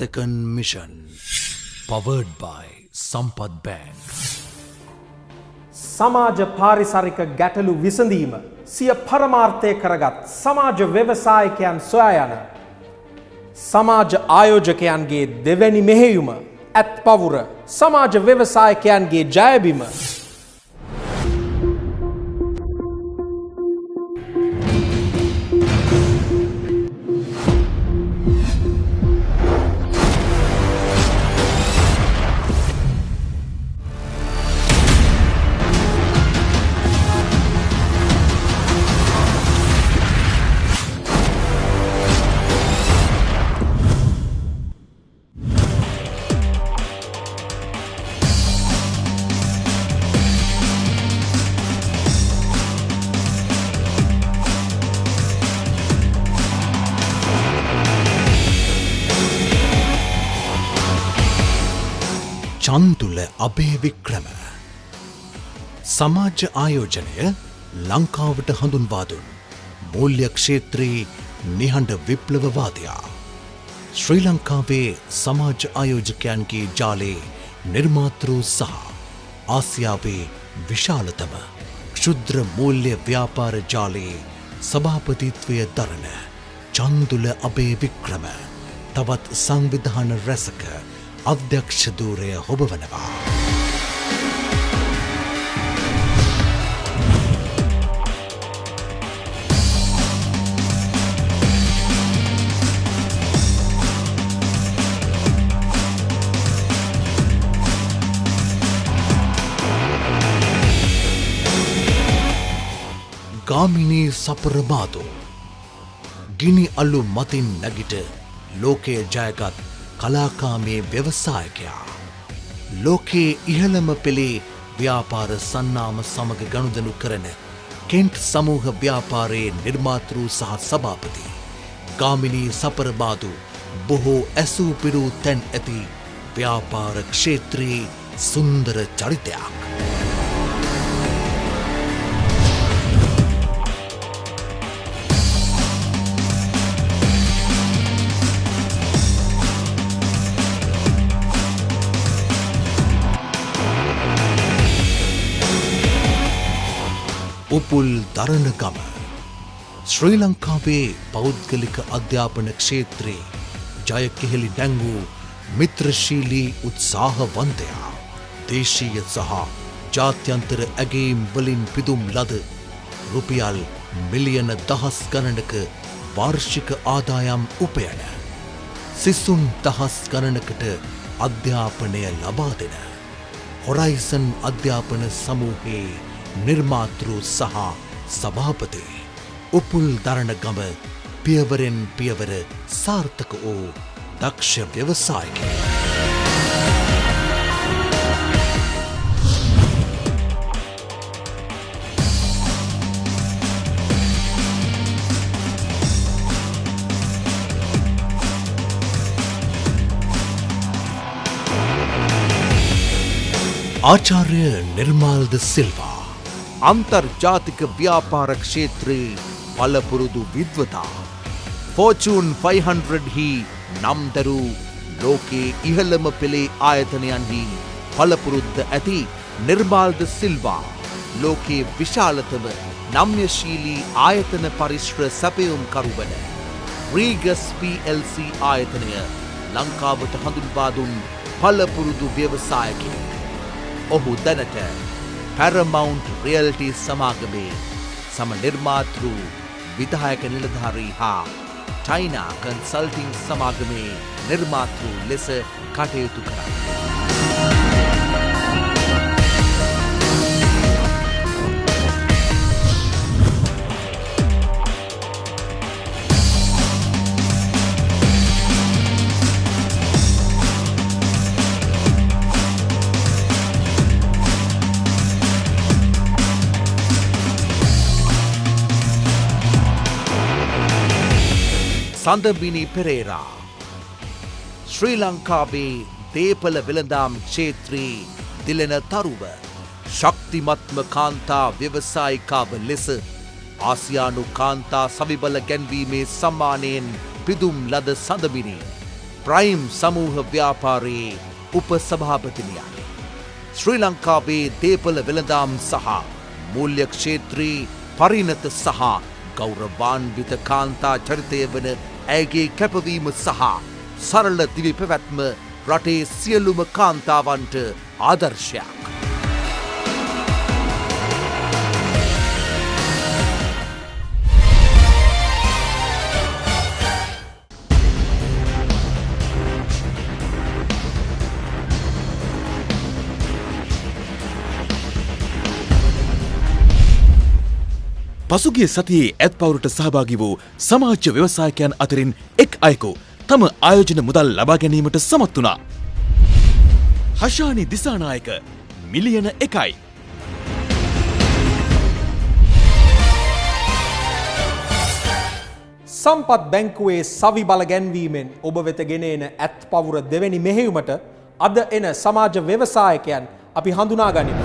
Second mission. Powered by Sampath Bank. සමාජ පාරිසරික ගැටලු විසඳීම සිය පරමාර්ථය කරගත් සමාජ ව්‍යවසායකයන් සොයා යන සමාජ ආයෝජකයන්ගේ දෙවැනි මෙහෙයුම ඇත් පවුර සමාජ ව්‍යවසායකයන්ගේ ජයබිම. චන්තුල අබේවික්‍රම සමාජ ආයෝජනය ලංකාවට හඳුන්වා දුන් මූල්‍ය ක්ෂේත්‍රයේ නිහඬ විප්ලවවාදයා ශ්‍රී ලංකාවේ සමාජ ආයෝජකයන්ගේ ජාලයේ නිර්මාතෘ සහ ආසියාවේ විශාලතම ක්ෂුද්‍ර මූල්‍ය ව්‍යාපාර ජාලයේ සභාපතිත්වය දරන චන්තුල අබේවික්‍රම තවත් සංවිධාන රැසක අධ්‍යක්ෂ ධූරය හොබවනවා. ගාමිණී සපරමාදෝ ගිනි අලු මතින් නැගිට ලෝකයේ ජයගත් කලාකාමේ ව්‍යවසායකයා ලෝකයේ ඉහළම පෙළේ ව්‍යාපාර සන්නාම සමග ගනුදෙනු කරන කෙන්ට් සමූහ ව්‍යාපාරයේ නිර්මාතෘ සහ සභාපති ගාමිණී සපරබාදු බොහෝ ඇසූ පිරූ තැන් ඇති ව්‍යාපාර ක්ෂේත්‍රයේ සුන්දර චරිතයක්. උපුල් දරණගම ශ්‍රී ලංකාවේ පෞද්ගලික අධ්‍යාපන ක්ෂේත්‍රයේ ජය කෙහෙලි නැංවූ මිත්‍රශීලී උත්සාහවන්තයා දේශීය සහ ජාත්‍යන්තර ඇගයීම් වලින් පිදුම් ලද රුපියල් මිලියන දහස් ගණනක වාර්ෂික ආදායම් උපයන සිසුන් දහස් ගණනකට අධ්‍යාපනය ලබා දෙන හොරයිසන් අධ්‍යාපන සමූහයේ නිර්මාතෘ සහ සභාපති උපුල් දරණගම පියවරෙන් පියවර සාර්ථක වූ දක්ෂ ව්‍යවසායකයෙක්. ආචාර්ය නිර්මාල් ද සිල්වා අන්තර්ජාතික ව්‍යාපාර ක්ෂේත්‍රයේ පළපුරුදු විද්වතා ෆෝචූන් 500 හි නම්දරූ ලෝකයේ ඉහළම පෙළේ ආයතනයන්හි පළපුරුද්ද ඇති නිර්මාල් ද සිල්වා ලෝකයේ විශාලතම නම්‍යශීලී ආයතන පරිශ්‍ර සැපයුම්කරු වන රීගස් PLC ආයතනය ලංකාවට හඳුන්වා දුන් පළපුරුදු ව්‍යවසායකයෙක්. ඔහු දැනට පැරමවුන්ට් රියල්ටි සමාගමේ සම නිර්මාතෘ විධායක නිලධාරී හා ටයිනා කන්සල්ටිං සමාගමේ නිර්මාතෘ ලෙස කටයුතු කරයි. සඳබිනි පෙරේරා ශ්‍රී ලංකාවේ දේපල වෙළඳාම් ක්ෂේත්‍රයේ දිලෙන තරුව ශක්තිමත්ම කාන්තා ව්‍යවසායිකාව ලෙස ආසියානු කාන්තා සවිබල ගැන්වීමේ සම්මානයෙන් පිදුම් ලද සඳබිනි ප්‍රයිම් සමූහ ව්‍යාපාරයේ උපසභාපතිනියක්. ශ්‍රී ලංකාවේ දේපළ වෙළඳාම් සහ මූල්‍ය ක්ෂේත්‍රයේ පරිණත සහ ගෞරවාන්විත කාන්තා චරිතය වන ඇයගේ කැපවීම සහ සරල දිවි පැවැත්ම රටේ සියලුම කාන්තාවන්ට ආදර්ශයක්. පසුගිය සතියේ ඇත්පවුරට සහභාගී වූ සමාජ ව්‍යවසායකයන් අතරින් එක් අයෙකු තම ආයෝජන මුදල් ලබා ගැනීමට සමත් වුණා. හෂානි දිසානායක මිලියන 1යි. සම්පත් බැංකුවේ සවි බල ගැන්වීමෙන් ඔබ වෙත ගෙන එන ඇත්පවුර දෙවැනි මෙහෙයුමට අද එන සමාජ ව්‍යවසායකයන් අපි හඳුනා ගනිමු.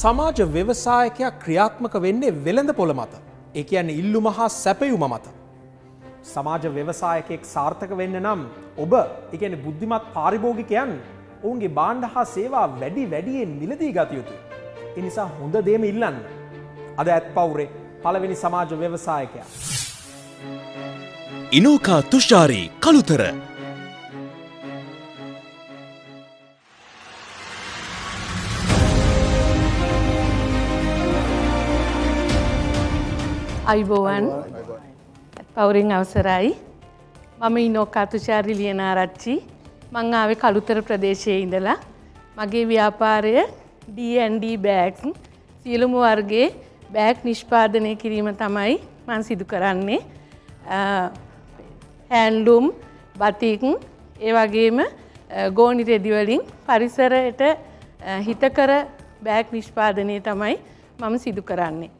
සමාජ ව්‍යවසායකයා ක්‍රියාත්මක වෙන්නේ වෙළඳ පොළ මත. ඒ කියන්නේ ඉල්ලුම හා සැපයුම මත. සමාජ ව්‍යවසායකයෙක් සාර්ථක වෙන්න නම් ඔබ ඒ කියන්නේ බුද්ධිමත් පාරිභෝගිකයන් ඔවුන්ගේ භාණ්ඩ හා සේවා වැඩියෙන් මිලදී ගත යුතුයි. ඒ නිසා හොඳ දේම ඉල්ලන්න. අද ඇත්පවුරේ පළවෙනි සමාජ ව්‍යවසායකයා ඉනෝකා තුෂාරි කළුතර. අයිබෝවන් පවුරින් අවසරයි. මම ඉනෝකා තුෂාරි ලියනාරච්චි. මං ආවේ කළුතර ප්‍රදේශයේ ඉඳලා. මගේ ව්‍යාපාරය D&D බෑග් සියලුම වර්ගයේ බෑග් නිෂ්පාදනය කිරීම තමයි මම සිදු කරන්නේ. හැන්ඩ්ලූම්, බතික්, ඒ වගේම ගෝනි රෙදි වලින් පරිසරයට හිතකර බෑග් නිෂ්පාදනය තමයි මම සිදු කරන්නේ.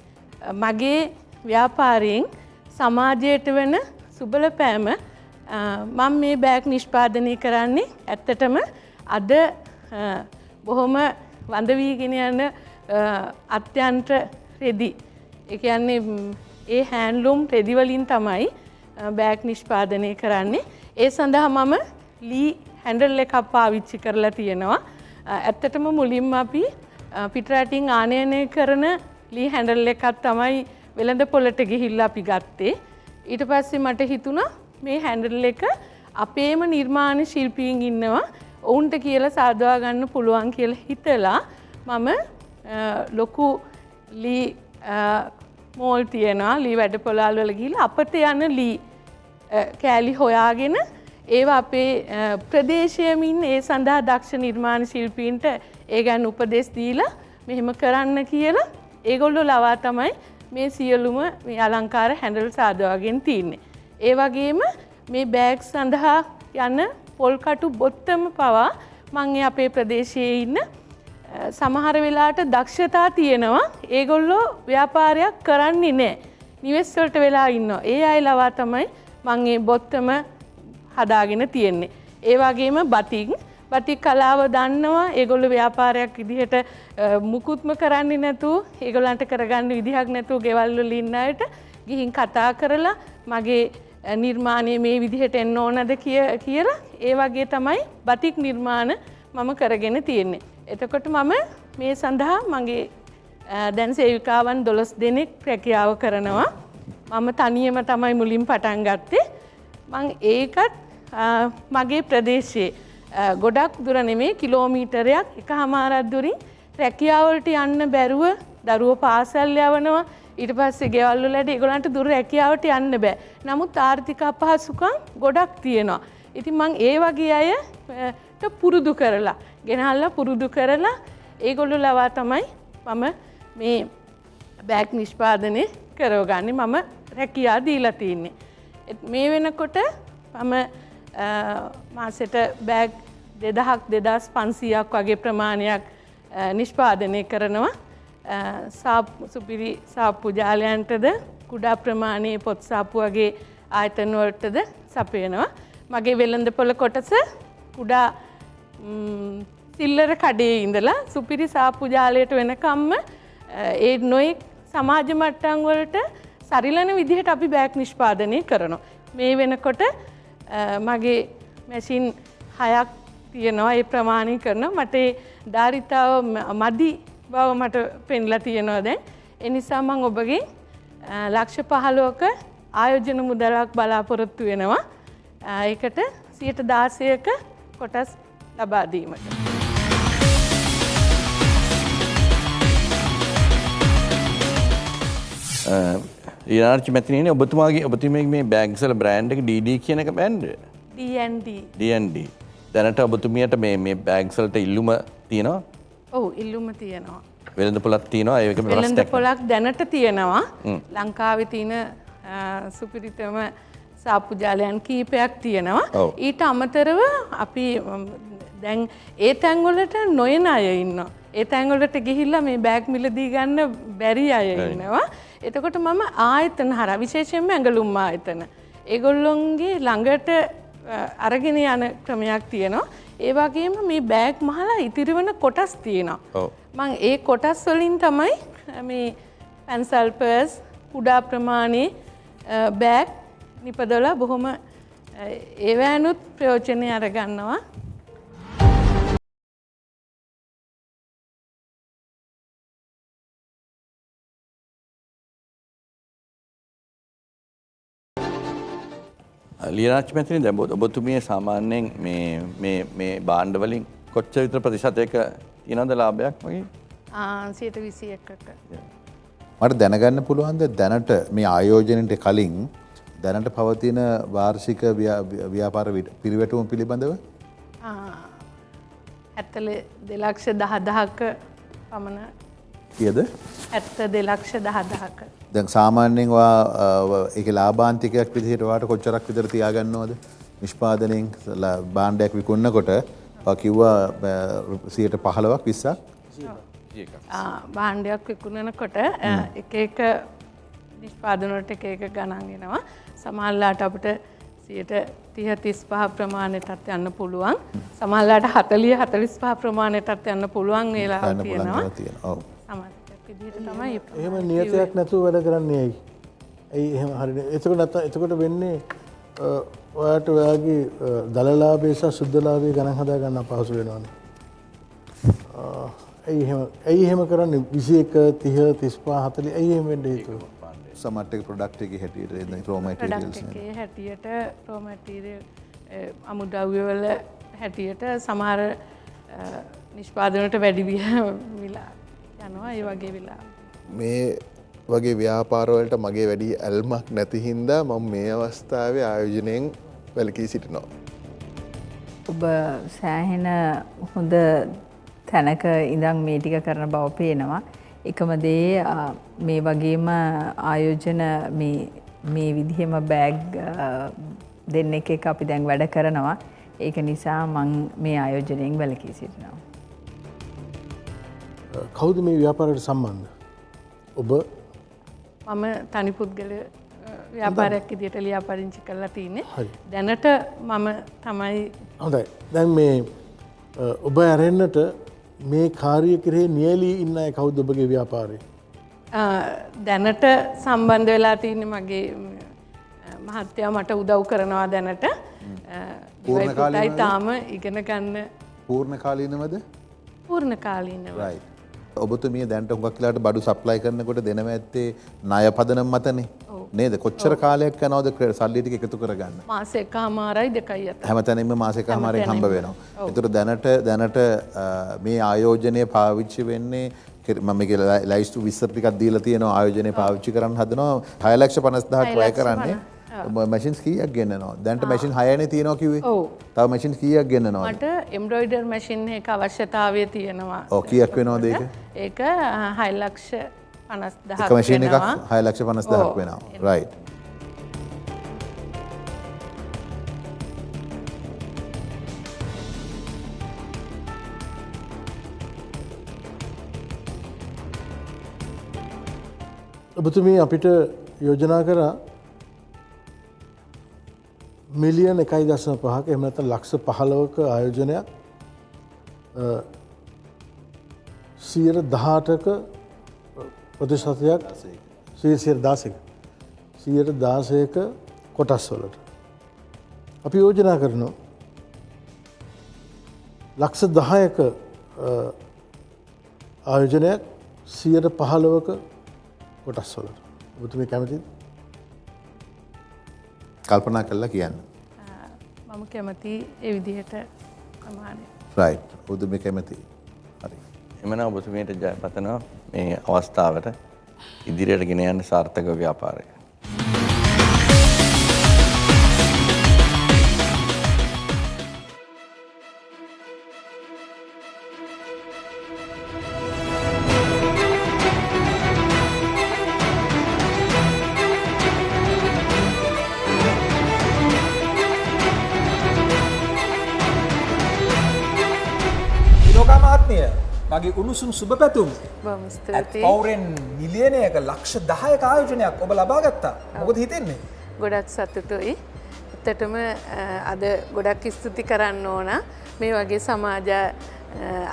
මගේ ව්‍යාපාරයෙන් සමාජයට වන සුබලපෑම මම මේ බෑග් නිෂ්පාදනය කරන්නේ ඇත්තටම අද බොහොම වඳ වීගෙන යන අත්‍යන්ත රෙදි. ඒ කියන්නේ ඒ හැන්ඩ්ලූම් රෙදි වලින් තමයි බෑග් නිෂ්පාදනය කරන්නේ. ඒ සඳහා මම ලී හැන්ඩල් එකක් පාවිච්චි කරලා තියෙනවා. ඇත්තටම මුලින්ම අපි පිටරටින් ආනයනය කරන ලී හැන්ඩල් එකක් තමයි වෙළඳ පොළට ගිහිල්ලා අපි ගත්තේ. ඊට පස්සේ මට හිතුණා මේ හැන්ඩල් එක අපේම නිර්මාණ ශිල්පීන් ඉන්නවා ඔවුන්ට කියලා සාදවා ගන්න පුළුවන් කියලා හිතලා මම ලොකු ලී මෝල් තියනවා ලී වැඩ පොළාල් වල ගිහිල්ලා අපට යන ලී කෑලි හොයාගෙන ඒවා අපේ ප්‍රදේශයේම ඉන්න ඒ සඳහා දක්ෂ නිර්මාණ ශිල්පීන්ට ඒ ගැන උපදෙස් දීලා මෙහෙම කරන්න කියලා ඒගොල්ලෝ ලවා තමයි මේ සියලුම මේ අලංකාර හැන්ඩල් සාදවාගෙන තියන්නේ. ඒ වගේම මේ බෑග් සඳහා යන පොල් කටු බොත්තම පවා මම අපේ ප්‍රදේශයේ ඉන්න සමහර වෙලාවට දක්ෂතා තියෙනවා. ඒගොල්ලෝ ව්‍යාපාරයක් කරන්නේ නැහැ. නිවෙස් වලට වෙලා ඉන්නවා. ඒ අය ලවා තමයි මම මේ බොත්තම හදාගෙන තියෙන්නේ. ඒ වගේම බතික් කලාව දන්නවා. ඒගොල්ලෝ ව්‍යාපාරයක් විදිහට මුකුත්ම කරන්නේ නැතුව ඒගොල්ලන්ට කරගන්න විදිහක් නැතුව ගෙවල් වල ඉන්න අයට ගිහින් කතා කරලා මගේ නිර්මාණය මේ විදිහට එන්න ඕනද කියලා ඒ වගේ තමයි බතික් නිර්මාණ මම කරගෙන තියෙන්නේ. එතකොට මම මේ සඳහා මගේ දැන් සේවිකාවන් 12 දෙනෙක් රැකියාව කරනවා. මම තනියම තමයි මුලින් පටන් ගත්තේ. මම ඒකත් මගේ ප්‍රදේශයේ ගොඩක් දුර නෙමේ කිලෝමීටරයක් එකහමාරක් දුරින් රැකියාවලට යන්න බැරුව දරුවෝ පාසල් යවනවා. ඊට පස්සේ ගෙවල් වලට ඒගොල්ලන්ට දුර රැකියාවට යන්න බෑ. නමුත් ආර්ථික අපහසුකම් ගොඩක් තියෙනවා. ඉතින් මම ඒ වගේ අයට පුරුදු කරලා ගෙනල්ලා පුරුදු කරලා ඒගොල්ලෝ ලවා තමයි මම මේ බෑග් නිෂ්පාදනය කරවගන්නේ. මම රැකියාව දීලා තින්නේ. මේ වෙනකොට මම මාසෙට බෑග් 2000-2500ක් වගේ ප්‍රමාණයක් නිෂ්පාදනය කරනවා. සුපිරි සාප්පු ජාලයන්ටද කුඩා ප්‍රමාණයේ පොත් සාප්පු වගේ ආයතන වලටද සපයනවා. මගේ වෙළඳපොළ කොටස කුඩා සිල්ලර කඩේ ඉඳලා සුපිරි සාප්පු ජාලයට වෙනකම්ම ඒ නොයෙක් සමාජ මට්ටම් වලට සරිලන විදිහට අපි බෑග් නිෂ්පාදනය කරනවා. මේ වෙනකොට මගේ මැෂින් 6ක් තියෙනවා ඒ ප්‍රමාණය කරනවා. මට ඒ ධාරිතාව මදි බව මට පෙන්ලා තියෙනවා දැන්. ඒ නිසා මම ඔබගෙන් ලක්ෂ 15ක ආයෝජන මුදලක් බලාපොරොත්තු වෙනවා. ඒකට 16%ක කොටස් ලබා දීමට. ඊනාර්චි මැතිනේනේ ඔබතුමාගේ මේ බෑග්ස් වල බ්‍රෑන්ඩ් එක DD කියන එක බෑන්ඩ් D&D දැනට ඔබතුමියට මේ බෑග්ස් වලට ඉල්ලුම තියෙනවා? ඔව් ඉල්ලුම තියෙනවා. වෙළඳ පොලක් තියෙනවා ඒක වෙළඳ පොලක් දැනට තියෙනවා. ලංකාවේ තියෙන සුපිරිතම සාප්පු ජාලයන් කීපයක් තියෙනවා. ඊට අමතරව අපි දැන් ඒ තැන්වලට නොයන අය ඉන්නවා. ඒ තැන්වලට ගිහිල්ලා මේ බෑග් මිලදී ගන්න බැරි අය ඉන්නවා. එතකොට මම ආයතන හරහා විශේෂයෙන්ම ඇඟලුම් ආයතන ඒගොල්ලොන්ගේ ළඟට අරගෙන යන ක්‍රමයක් තියෙනවා. ඒ වගේම මේ බෑග් මහලා ඉතිරි වෙන කොටස් තියෙනවා. මම ඒ කොටස් වලින් තමයි මේ පැන්සල් පර්ස් කුඩා ප්‍රමාණයේ බෑග් නිපදවලා බොහොම ඒවැනුත් ප්‍රයෝජනෙ අරගන්නවා. ලියනාච්චි මැතිනි දැන් ඔබතුමිය සාමාන්‍යයෙන් මේ භාණ්ඩ වලින් කොච්චර විතර ප්‍රතිශතයක තියෙනවද ලාභයක් වගේ? 121ක. මට දැනගන්න පුළුවන්ද දැනට මේ ආයෝජනයට කලින් දැනට පවතින වාර්ෂික ව්‍යාපාර පිරිවැටුම පිළිබඳව? 72,10,000ක පමණ. කීයද? 72,10,000ක. දැන් සාමාන්‍යයෙන් ඒකේ ලාභාන්තිකයක් විදිහට වාට කොච්චරක් විතර තියාගන්නවද? නිෂ්පාදනයෙන් භාණ්ඩයක් විකුණනකොට කිව්වා 15ක් 20ක්. භාණ්ඩයක් විකුණනකොට එක එක නිෂ්පාදන වලට එක එක ගණන් එනවා. සමහරලාට අපිට 30-35 ප්‍රමාණයටත් යන්න පුළුවන්. සමහරලාට 40-45 ප්‍රමාණයටටත් යන්න පුළුවන් වෙලා තියෙනවා. ඔව්. එහෙම නියතයක් නැතුව වැඩ කරන්නේ ඇයි? ඇයි එහෙම හරිනේ? එතකොට වෙන්නේ ඔයාට ඔයාගේ දලලාභය සහ සුද්ධලාභය ගණන් හදා ගන්න අපහසු වෙනවානේ. ඇයි එහෙම කරන්නේ 21 30 35 40 ඇයි එහෙම වෙන්නේ හේතුව? සමහරට ප්‍රොඩක්ට් එකේ හැටියට රෝ මැටීරියල්ස් එකේ හැටියට රෝ මැටීරියල් අමුද්‍රව්‍ය වල හැටියට සමහර නිෂ්පාදනයට වැඩි විලා යනවා ඒ වගේ වෙලා. මේ වගේ ව්‍යාපාරවලට මගේ වැඩි ඇල්මක් නැති හින්දා මම මේ අවස්ථාවේ ආයෝජනයෙන් වැළකී සිටිනවා. ඔබ සෑහෙන හොඳ තැනක ඉඳන් මේ ටික කරන බව පේනවා. එකම දේ මේ වගේම ආයෝජන මේ විදිහම බෑග් දෙන්නෙක් එක්ක අපි දැන් වැඩ කරනවා. ඒක නිසා මම මේ ආයෝජනයෙන් වැළකී සිටිනවා. කවුද මේ ව්‍යාපාරයට සම්බන්ධ? ඔබ? මම තනි පුද්ගල ව්‍යාපාරයක් විදියට ලියාපදිංචි කරලා තින්නේ. දැනට මම තමයි. හොඳයි. දැන් මේ ඔබ ඇරෙන්නට මේ කාර්ය කෙරෙහි නියැලී ඉන්න අය කවුද ඔබගේ ව්‍යාපාරේ? දැනට සම්බන්ධ වෙලා තින්නේ මගේ මහත්තයා මට උදව් කරනවා දැනට. පූර්ණ කාලීනවද? තාම ඉගෙන ගන්න. පූර්ණ කාලීනවද? පූර්ණ කාලීනව. right. ඔබතුමිය දැන්ට හුඟක් වෙලාවට බඩු සප්ලයි කරනකොට දෙනව ඇත්තේ ණය පදනම මතනේ. නේද? කොච්චර කාලයක් යනවද සල්ලි ටික එකතු කරගන්න? මාසෙකමාරයි දෙකයි අතර. හැමතැනින්ම මාසෙකමාරෙන් හම්බ වෙනවා. ඒතර දැනට මේ ආයෝජනය පාවිච්චි වෙන්නේ මම මේක ලයිස්ට් විස්තර ටිකක් දීලා තියෙනවා ආයෝජනය පාවිච්චි කරන්න හදනවා 6,50,000ක් වැය කරන්නේ. මැෂින්ස් කීයක් ගෙන්නනවා? දැන්ට මැෂින් 6නේ තියෙනවා කිව්වේ. තව මැෂින් කීයක් ගෙන්නනවද? මට එම්බ්‍රොයිඩර් මැෂින් එක අවශ්‍යතාවය තියෙනවා. ඔව් කීයක් වෙනවද ඒක? ඒක 6,50,000ක් එක මැෂින් එකක් 6,50,000ක් වෙනවා. right. ඔබතුමී අපිට යෝජනා කරා මිලියන 1.5ක එහෙම නැත්නම් ලක්ෂ 15ක ආයෝජනයක් 18%ක ප්‍රතිශතයක් 16% කොටස් වලට. අපි යෝජනා කරනවා ලක්ෂ 10ක ආයෝජනයක් 15%ක කොටස් වලට. ඔබතුමී කැමතිද? කල්පනා කරලා කියන්න. මම කැමති ඒ විදිහට ප්‍රමාණය. රයිට්. ඔබතුමී කැමති. හරි. එමනම් ඔබතුමීට ජය පතනවා මේ අවස්ථාවට ඉදිරියට ගෙන යන්න සාර්ථක ව්‍යාපාරය. මගේ උණුසුම් සුබ පැතුම්. පවුරෙන් මිලියනයක ලක්ෂ 10ක ආයෝජනයක් ඔබ ලබා ගත්තා. මොකද හිතෙන්නේ? ගොඩක් සතුටුයි. ඇත්තටම අද ගොඩක් ස්තුති කරන්න ඕන මේ වගේ සමාජ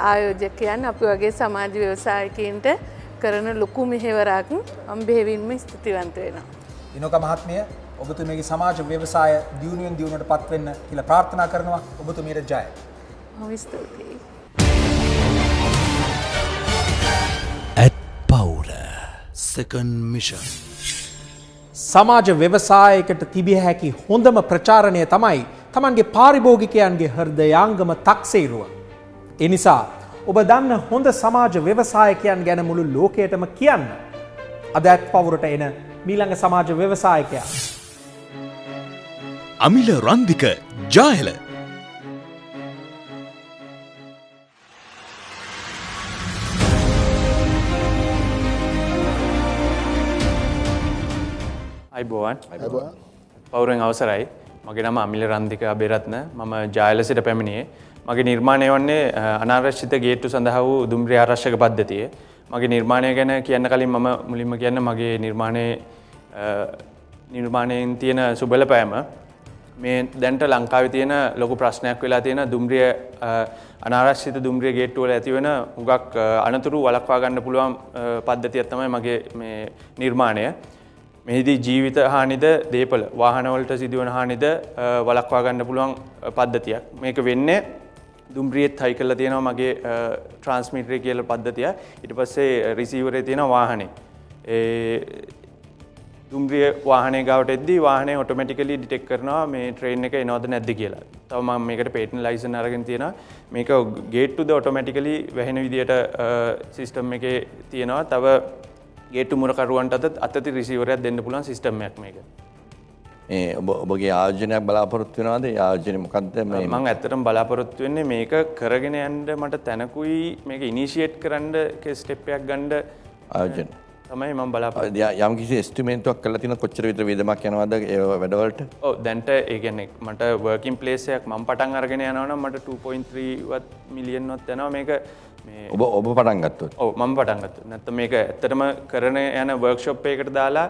ආයෝජකයන් අපි වගේ සමාජ ව්‍යවසායකයන්ට කරන ලොකු මෙහෙවරක් මම බෙහෙවින්ම ස්තුතිවන්ත වෙනවා. ඉනෝක මහත්මිය ඔබතුමීගේ සමාජ ව්‍යවසාය දියුණුවෙන් දියුණුවට පත් වෙන්න කියලා ප්‍රාර්ථනා කරනවා. ඔබතුමීට ජය. මම ස්තුතියි. Second mission. සමාජ ව්‍යවසායකට තිබිය හැකි හොඳම ප්‍රචාරණය තමයි තමන්ගේ පාරිභෝගිකයන්ගේ හෘදයාංගම තක්සේරුව. ඒ නිසා ඔබ දන්න හොඳ සමාජ ව්‍යවසායකයන් ගැන මුළු ලෝකයටම කියන්න. අද ඇත් පවුරට එන මීළඟ සමාජ ව්‍යවසායකයා. අමිල රන්දික ජායල. අයිබෝවන් පවුරෙන් අවසරයි. මගේ නම අමිල රන්දික අබේරත්න. මම ජායල සිට පැමිණියේ. මගේ නිර්මාණය වන්නේ අනාරක්ෂිත ගේට්ටු සඳහා වූ දුම්රිය ආරක්ෂක පද්ධතිය. මගේ නිර්මාණය ගැන කියන්න කලින් මම මුලින්ම කියන්න මගේ නිර්මාණයෙන් තියෙන සුබලපෑම මේ දැන්ට ලංකාවේ තියෙන ලොකු ප්‍රශ්නයක් වෙලා තියෙන දුම්රිය අනාරක්ෂිත දුම්රිය ගේට්ටු වල ඇති වෙන හුඟක් අනතුරු වළක්වා ගන්න පුළුවන් පද්ධතියක් තමයි මගේ මේ නිර්මාණය. මෙහිදී ජීවිත හානිද දේපල වාහනවලට සිදුවන හානිද වළක්වා ගන්න පුළුවන් පද්ධතියක්. මේක වෙන්නේ දුම්රියෙත් හයි කරලා තියෙනවා මගේ ට්‍රාන්ස්මිටරේ කියලා පද්ධතිය. ඊට පස්සේ රිසීවරේ තියෙන වාහනේ. ඒ දුම්රිය වාහනේ ගාවට එද්දී වාහනේ ඔටෝමැටිකලි ඩිටෙක්ට් කරනවා මේ ට්‍රේන් එක එනවද නැද්ද කියලා. තව මම මේකට පේටන්ට් ලයිසන් අරගෙන තියෙනවා. මේක ගේට්ටුද ඔටෝමැටිකලි වැහෙන විදියට සිස්ටම් එකේ තියෙනවා. තව ගේට්ටු මුරකරුවන්ට අතති රිසීවරයක් දෙන්න පුළුවන් සිස්ටම් එකක් මේක. ඔබගේ ආයෝජනයක් බලාපොරොත්තු වෙනවද? ඒ ආයෝජනේ මොකද්ද? මම ඇත්තටම බලාපොරොත්තු වෙන්නේ මේක කරගෙන යන්න මට තැනකුයි මේක ඉනිෂියේට් කරන්න ස්ටෙප් එකක් ගන්න ආයෝජන තමයි මම බලාපොරොත්තු. යම් කිසි එස්ටිමේට්ුවක් කරලා තියෙන කොච්චර විතර වේදමක් යනවද ඒ වැඩවලට? ඔව් දැන්ට ඒ කියන්නේ මට වර්කින් ප්ලේස් එකක් මම පටන් අරගෙන යනවා නම් මට 2.3 වත් මිලියන් වත් යනවා මේක. ඔබ පටන් ගත්තොත්? ඔව් මම පටන් ගත්තා. නැත්නම් මේක ඇත්තටම කරන යන වර්ක්ෂොප් එකකට දාලා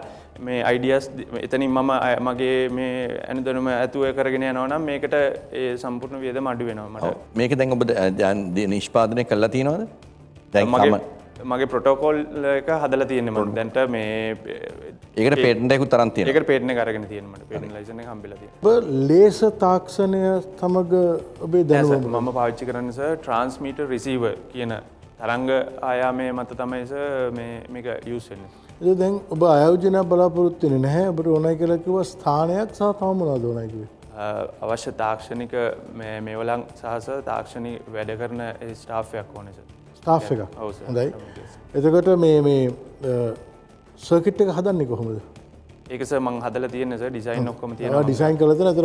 මේ අයිඩියාස් එතනින් මම මගේ මේ අනුදැනුම ඇතුව කරගෙන යනවා නම් මේකට ඒ සම්පූර්ණ වියදම අඩු වෙනවා මට. මේක දැන් ඔබ නිෂ්පාදනය කළා තියෙනවද? දැන් මගේ ප්‍රොටෝකෝල් එක හදලා තියෙන්නේ මම. දැන්ට මේ ඒකට පේටන්ට් එකකුත් තරම් තියෙනවා. ඒකට පේටන්ට් එක අරගෙන තියෙනවා මට. පේටන්ට් ලයිසන් එක හම්බෙලා තියෙනවා. ඔබ ලේසර් තාක්ෂණය සමග ඔබේ දැනුම මම පාවිච්චි කරන්නේ සර් ට්‍රාන්ස්මීටර් රිසීවර් කියන තරංග ආයාමයේ මත තමයි සර් මේක යූස් වෙන්නේ. ඒක දැන් ඔබ ආයෝජනයක් බලාපොරොත්තු වෙන්නේ නැහැ. ඔබට ඕනයි කියලා කිව්වා ස්ථානයක් සහ තව මොනවද ඕනයි කිව්වේ? අවශ්‍ය තාක්ෂණික මේවලන් සහ තාක්ෂණික වැඩ කරන ස්ටාෆ් එකක් ඕනේ සර්. ස්ටාෆ් එකක්. හොඳයි. එතකොට මේ සර්කිට් එක හදන්නේ කොහොමද? ඒක සර් මම හදලා තියෙන්නේ සර් ඩිසයින් ඔක්කොම තියෙනවා. ඩිසයින් කරලා තියෙනවා. ඒතර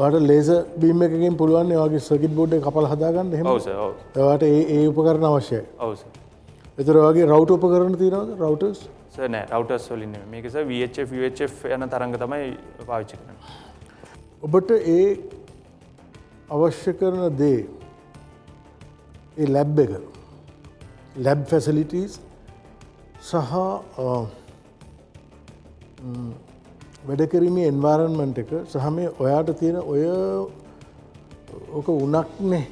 ඔයාලට ලේසර් බීම් එකකින් පුළුවන් ඒ වගේ සර්කිට් බෝඩ් එක කපලා හදාගන්න එහෙම. ඔව් සර් ඔව්. ඔයාලට ඒ උපකරණ අවශ්‍යයි. ඔව් සර්. ඒතර ඔයාගේ රවුටර් උපකරණ තියෙනවද? රවුටර්ස්? සර් නෑ රවුටර්ස් වලින් නෙමෙයි. මේක සර් VHF UHF යන තරංග තමයි පාවිච්චි කරන්නේ. ඔබට ඒ අවශ්‍ය කරන දේ ඒ ලැබ් එක ලැබ් ෆැසිලිටීස් සහ වැඩකරීමේ එන්වයරන්මන්ට් එක සහ මේ ඔයාට තියෙන ඔය ඕක උනක්නේ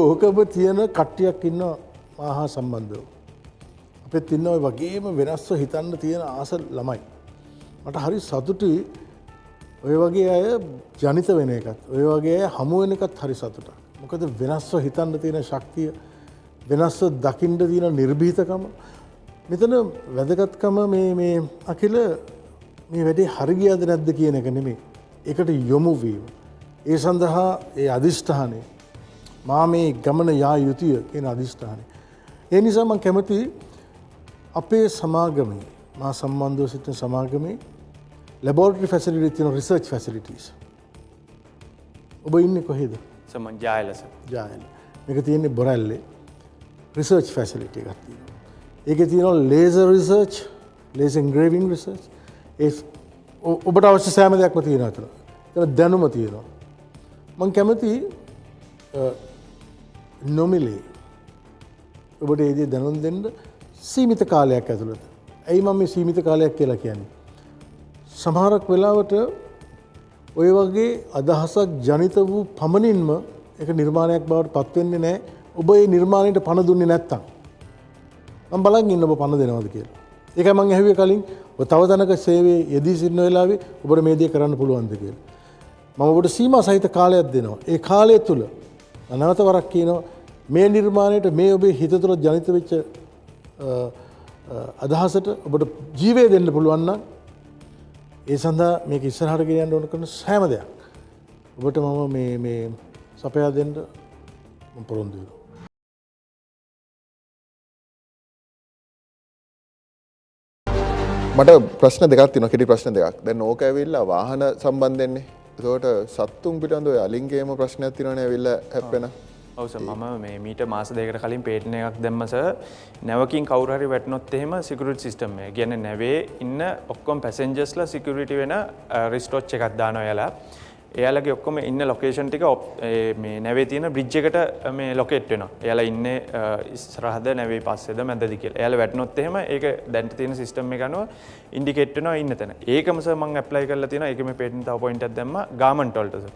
ඕක ඔබ තියෙන කට්ටියක් ඉන්නවා මා හා සම්බන්ධව. අපෙත් ඉන්න ඔය වගේම වෙනස්ව හිතන්න තියෙන ආස ළමයි. මට හරි සතුටුයි ඔය වගේ අය ජනිත වෙන එකත්. ඔය වගේ අය හමු වෙන එකත් හරි සතුටක්. මොකද වෙනස්ව හිතන්න තියෙන ශක්තිය, වෙනස්ව දකින්න තියෙන නිර්භීතකම, මෙතන වැදගත්කම මේ අකිල මේ වැඩේ හරි ගියද නැද්ද කියන එක නෙමෙයි. ඒකට යොමු වීම. ඒ සඳහා ඒ අදිෂ්ඨානය මා මේ ගමන යා යුතුය කියන අදිෂ්ඨානය. ඒ නිසා මම කැමතියි අපේ සමාගමේ මා සම්බන්ධව සිටින සමාගමේ ලැබොරටරි ෆැසිලිටි තියෙන රිසර්ච් ෆැසිලිටිස්. ඔබ ඉන්නේ කොහෙද? සමන් ජායලස. ජායල. මේක තියෙන්නේ බොරැල්ලේ රිසර්ච් ෆැසිලිටි එකක් තියෙනවා. ඒකේ තියෙනවා ලේසර් රිසර්ච්, ලේසර් එන්ග්‍රේවිං රිසර්ච්. ඒ ඔබට අවශ්‍ය සෑම දෙයක්ම තියෙනවා අතන. ඒක දැනුම තියෙනවා. මම කැමතියි නොමිලේ ඔබට ඒ දේ දැනුම් දෙන්න සීමිත කාලයක් ඇතුළත. ඇයි මම මේ සීමිත කාලයක් කියලා කියන්නේ? සමහරක් වෙලාවට ඔය වගේ අදහසක් ජනිත වූ පමණින්ම ඒක නිර්මාණයක් බවට පත් වෙන්නේ නැහැ. ඔබ ඒ නිර්මාණයට පණ දුන්නේ නැත්තම්. මම බලන් ඉන්න ඔබ පණ දෙනවද කියලා. ඒකයි මම ඇහුවේ කලින් ඔබ තව තැනක සේවයේ යෙදී සිටින වෙලාවේ ඔබට මේ දේ කරන්න පුළුවන්ද කියලා. මම ඔබට සීමා සහිත කාලයක් දෙනවා. ඒ කාලය තුල නැවත වරක් කියනවා මේ නිර්මාණයට මේ ඔබේ හිත තුළ ජනිත වෙච්ච අදහසට ඔබට ජීවය දෙන්න පුළුවන් නම් ඒ සඳහා මේක ඉස්සරහට ගෙනියන්න ඕන කරන සෑම දෙයක් ඔබට මම මේ සපයා දෙන්න මම පොරොන්දු වෙනවා. මට ප්‍රශ්න දෙකක් තියෙනවා, කෙටි ප්‍රශ්න දෙකක්. දැන් ඕක ඇවිල්ලා වාහන සම්බන්ධෙන්නේ. ඒකට සත්තුන් පිළිබඳව ඔය අලින්ගේම ප්‍රශ්නයක් තියෙනවනේ ඇවිල්ලා හැප්පෙන. ඔව් සර්, මම මේ මීට මාස දෙකකට කලින් පේටන් එකක් දැම්ම සර්. නැවකින් කවුරු හරි වැටුනොත් එහෙම සිකියුරිටි සිස්ටම් එක. කියන්නේ නැවේ ඉන්න ඔක්කොම පැසෙන්ජර්ස්ලා සිකියුරිටි වෙන රිස්ටොච් එකක් දානවා එයාලා. එයාලගේ ඔක්කොම ඉන්න ලොකේෂන් ටික මේ නැවේ තියෙන බ්‍රිජ් එකට මේ ලොකේට් වෙනවා. එයාලා ඉන්නේ ඉස්සරහද නැවේ පස්සේද මැදද කියලා. එයාලා වැටුනොත් එහෙම ඒක දැන් තියෙන සිස්ටම් එක අනුව ඉන්ඩිකේට් වෙනවා ඉන්න තැන. ඒකම සර් මම ඇප්ලයි කරලා තියෙනවා. ඒකෙම පේටන් තව පොයින්ට් එකක් දැම්මා ගාමන්ට් වලට සර්.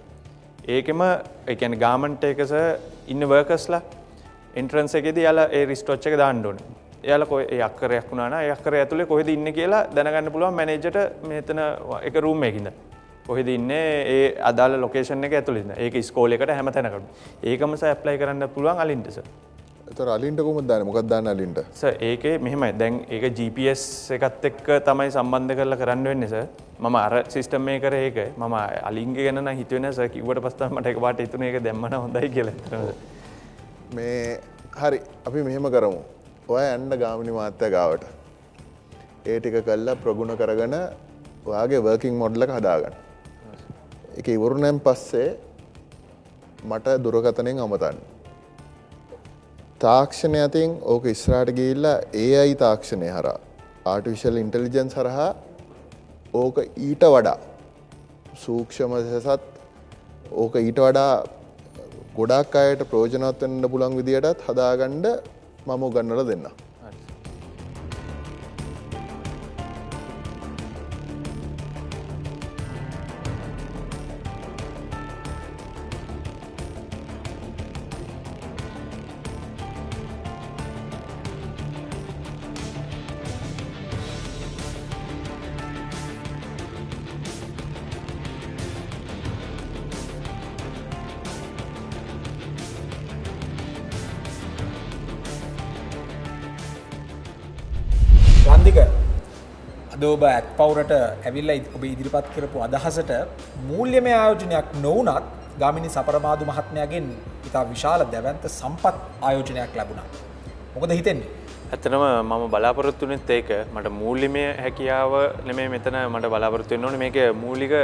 ඒකෙම ඒ කියන්නේ ගාමන්ට් එක සර් ඉන්න වර්කර්ස්ලා එන්ට්‍රන්ස් එකේදී එයාලා ඒ රිස්ටොච් එක දාන්න ඕනේ. එයාලා කොයි ඒ අක්කරයක් වුණා නම් ඒ අක්කරය ඇතුලේ කොහෙද ඉන්නේ කියලා දැනගන්න පුළුවන් මැනේජර්ට මෙතන එක රූම් එකකින්ද. කොහෙද ඉන්නේ ඒ අදාළ ලොකේෂන් එක ඇතුළේ ඉන්න. ඒක ඉස්කෝලේකට හැම තැනකම. ඒකම සර් ඇප්ලයි කරන්න පුළුවන් අලින්ට සර්. ඒතර අලින්ට කොහොමද දාන්නේ? මොකක්ද දාන්නේ අලින්ට? සර් ඒකේ මෙහෙමයි. දැන් ඒක GPS එකත් එක්ක තමයි සම්බන්ධ කරලා කරන්න වෙන්නේ සර්. මම අර සිස්ටම් එක කරේ ඒක. මම අලින්ගේ ගැන නම් හිතුවේ නෑ සර්. කිව්වට පස්සේ තමයි මට එකපාරට හිතුනේ ඒක දැම්මම හොඳයි කියලා. මේ හරි අපි මෙහෙම කරමු. ඔයා යන්න ගාමිණී මාත්‍යා ගාවට. ඒ ටික කළා ප්‍රගුණ කරගෙන ඔයාගේ වර්කින් මොඩල් එක හදාගන්න. ඒක ඉවරුණෙන් පස්සේ මට දුරකථනයෙන් අමතන්න. තාක්ෂණය අතින් ඕක ඉස්සරහට ගිහිල්ලා AI තාක්ෂණය හරහා ආටිෆිෂල් ඉන්ටෙලිජන්ස් හරහා ඕක ඊට වඩා සූක්ෂම ලෙසත් ඕක ඊට වඩා ගොඩාක් අයට ප්‍රයෝජනවත් වෙන්න පුළුවන් විදියටත් හදාගන්න මම උගන්වලා දෙන්නම්. රන්දික අද ඔබ ඇත් පවුරට ඇවිල්ලා ඔබ ඉදිරිපත් කරපු අදහසට මූල්‍යමය ආයෝජනයක් නොවුනත් ගාමිණී සපරමාදු මහත්මයාගෙන් ඉතා විශාල දැවැන්ත සම්පත් ආයෝජනයක් ලැබුණා. මොකද හිතෙන්නේ? ඇත්තටම මම බලාපොරොත්තු වෙනෙත් ඒක. මට මූල්‍යමය හැකියාව නෙමෙයි මෙතන මට බලාපොරොත්තු වෙන්න ඕනේ. මේක මූලික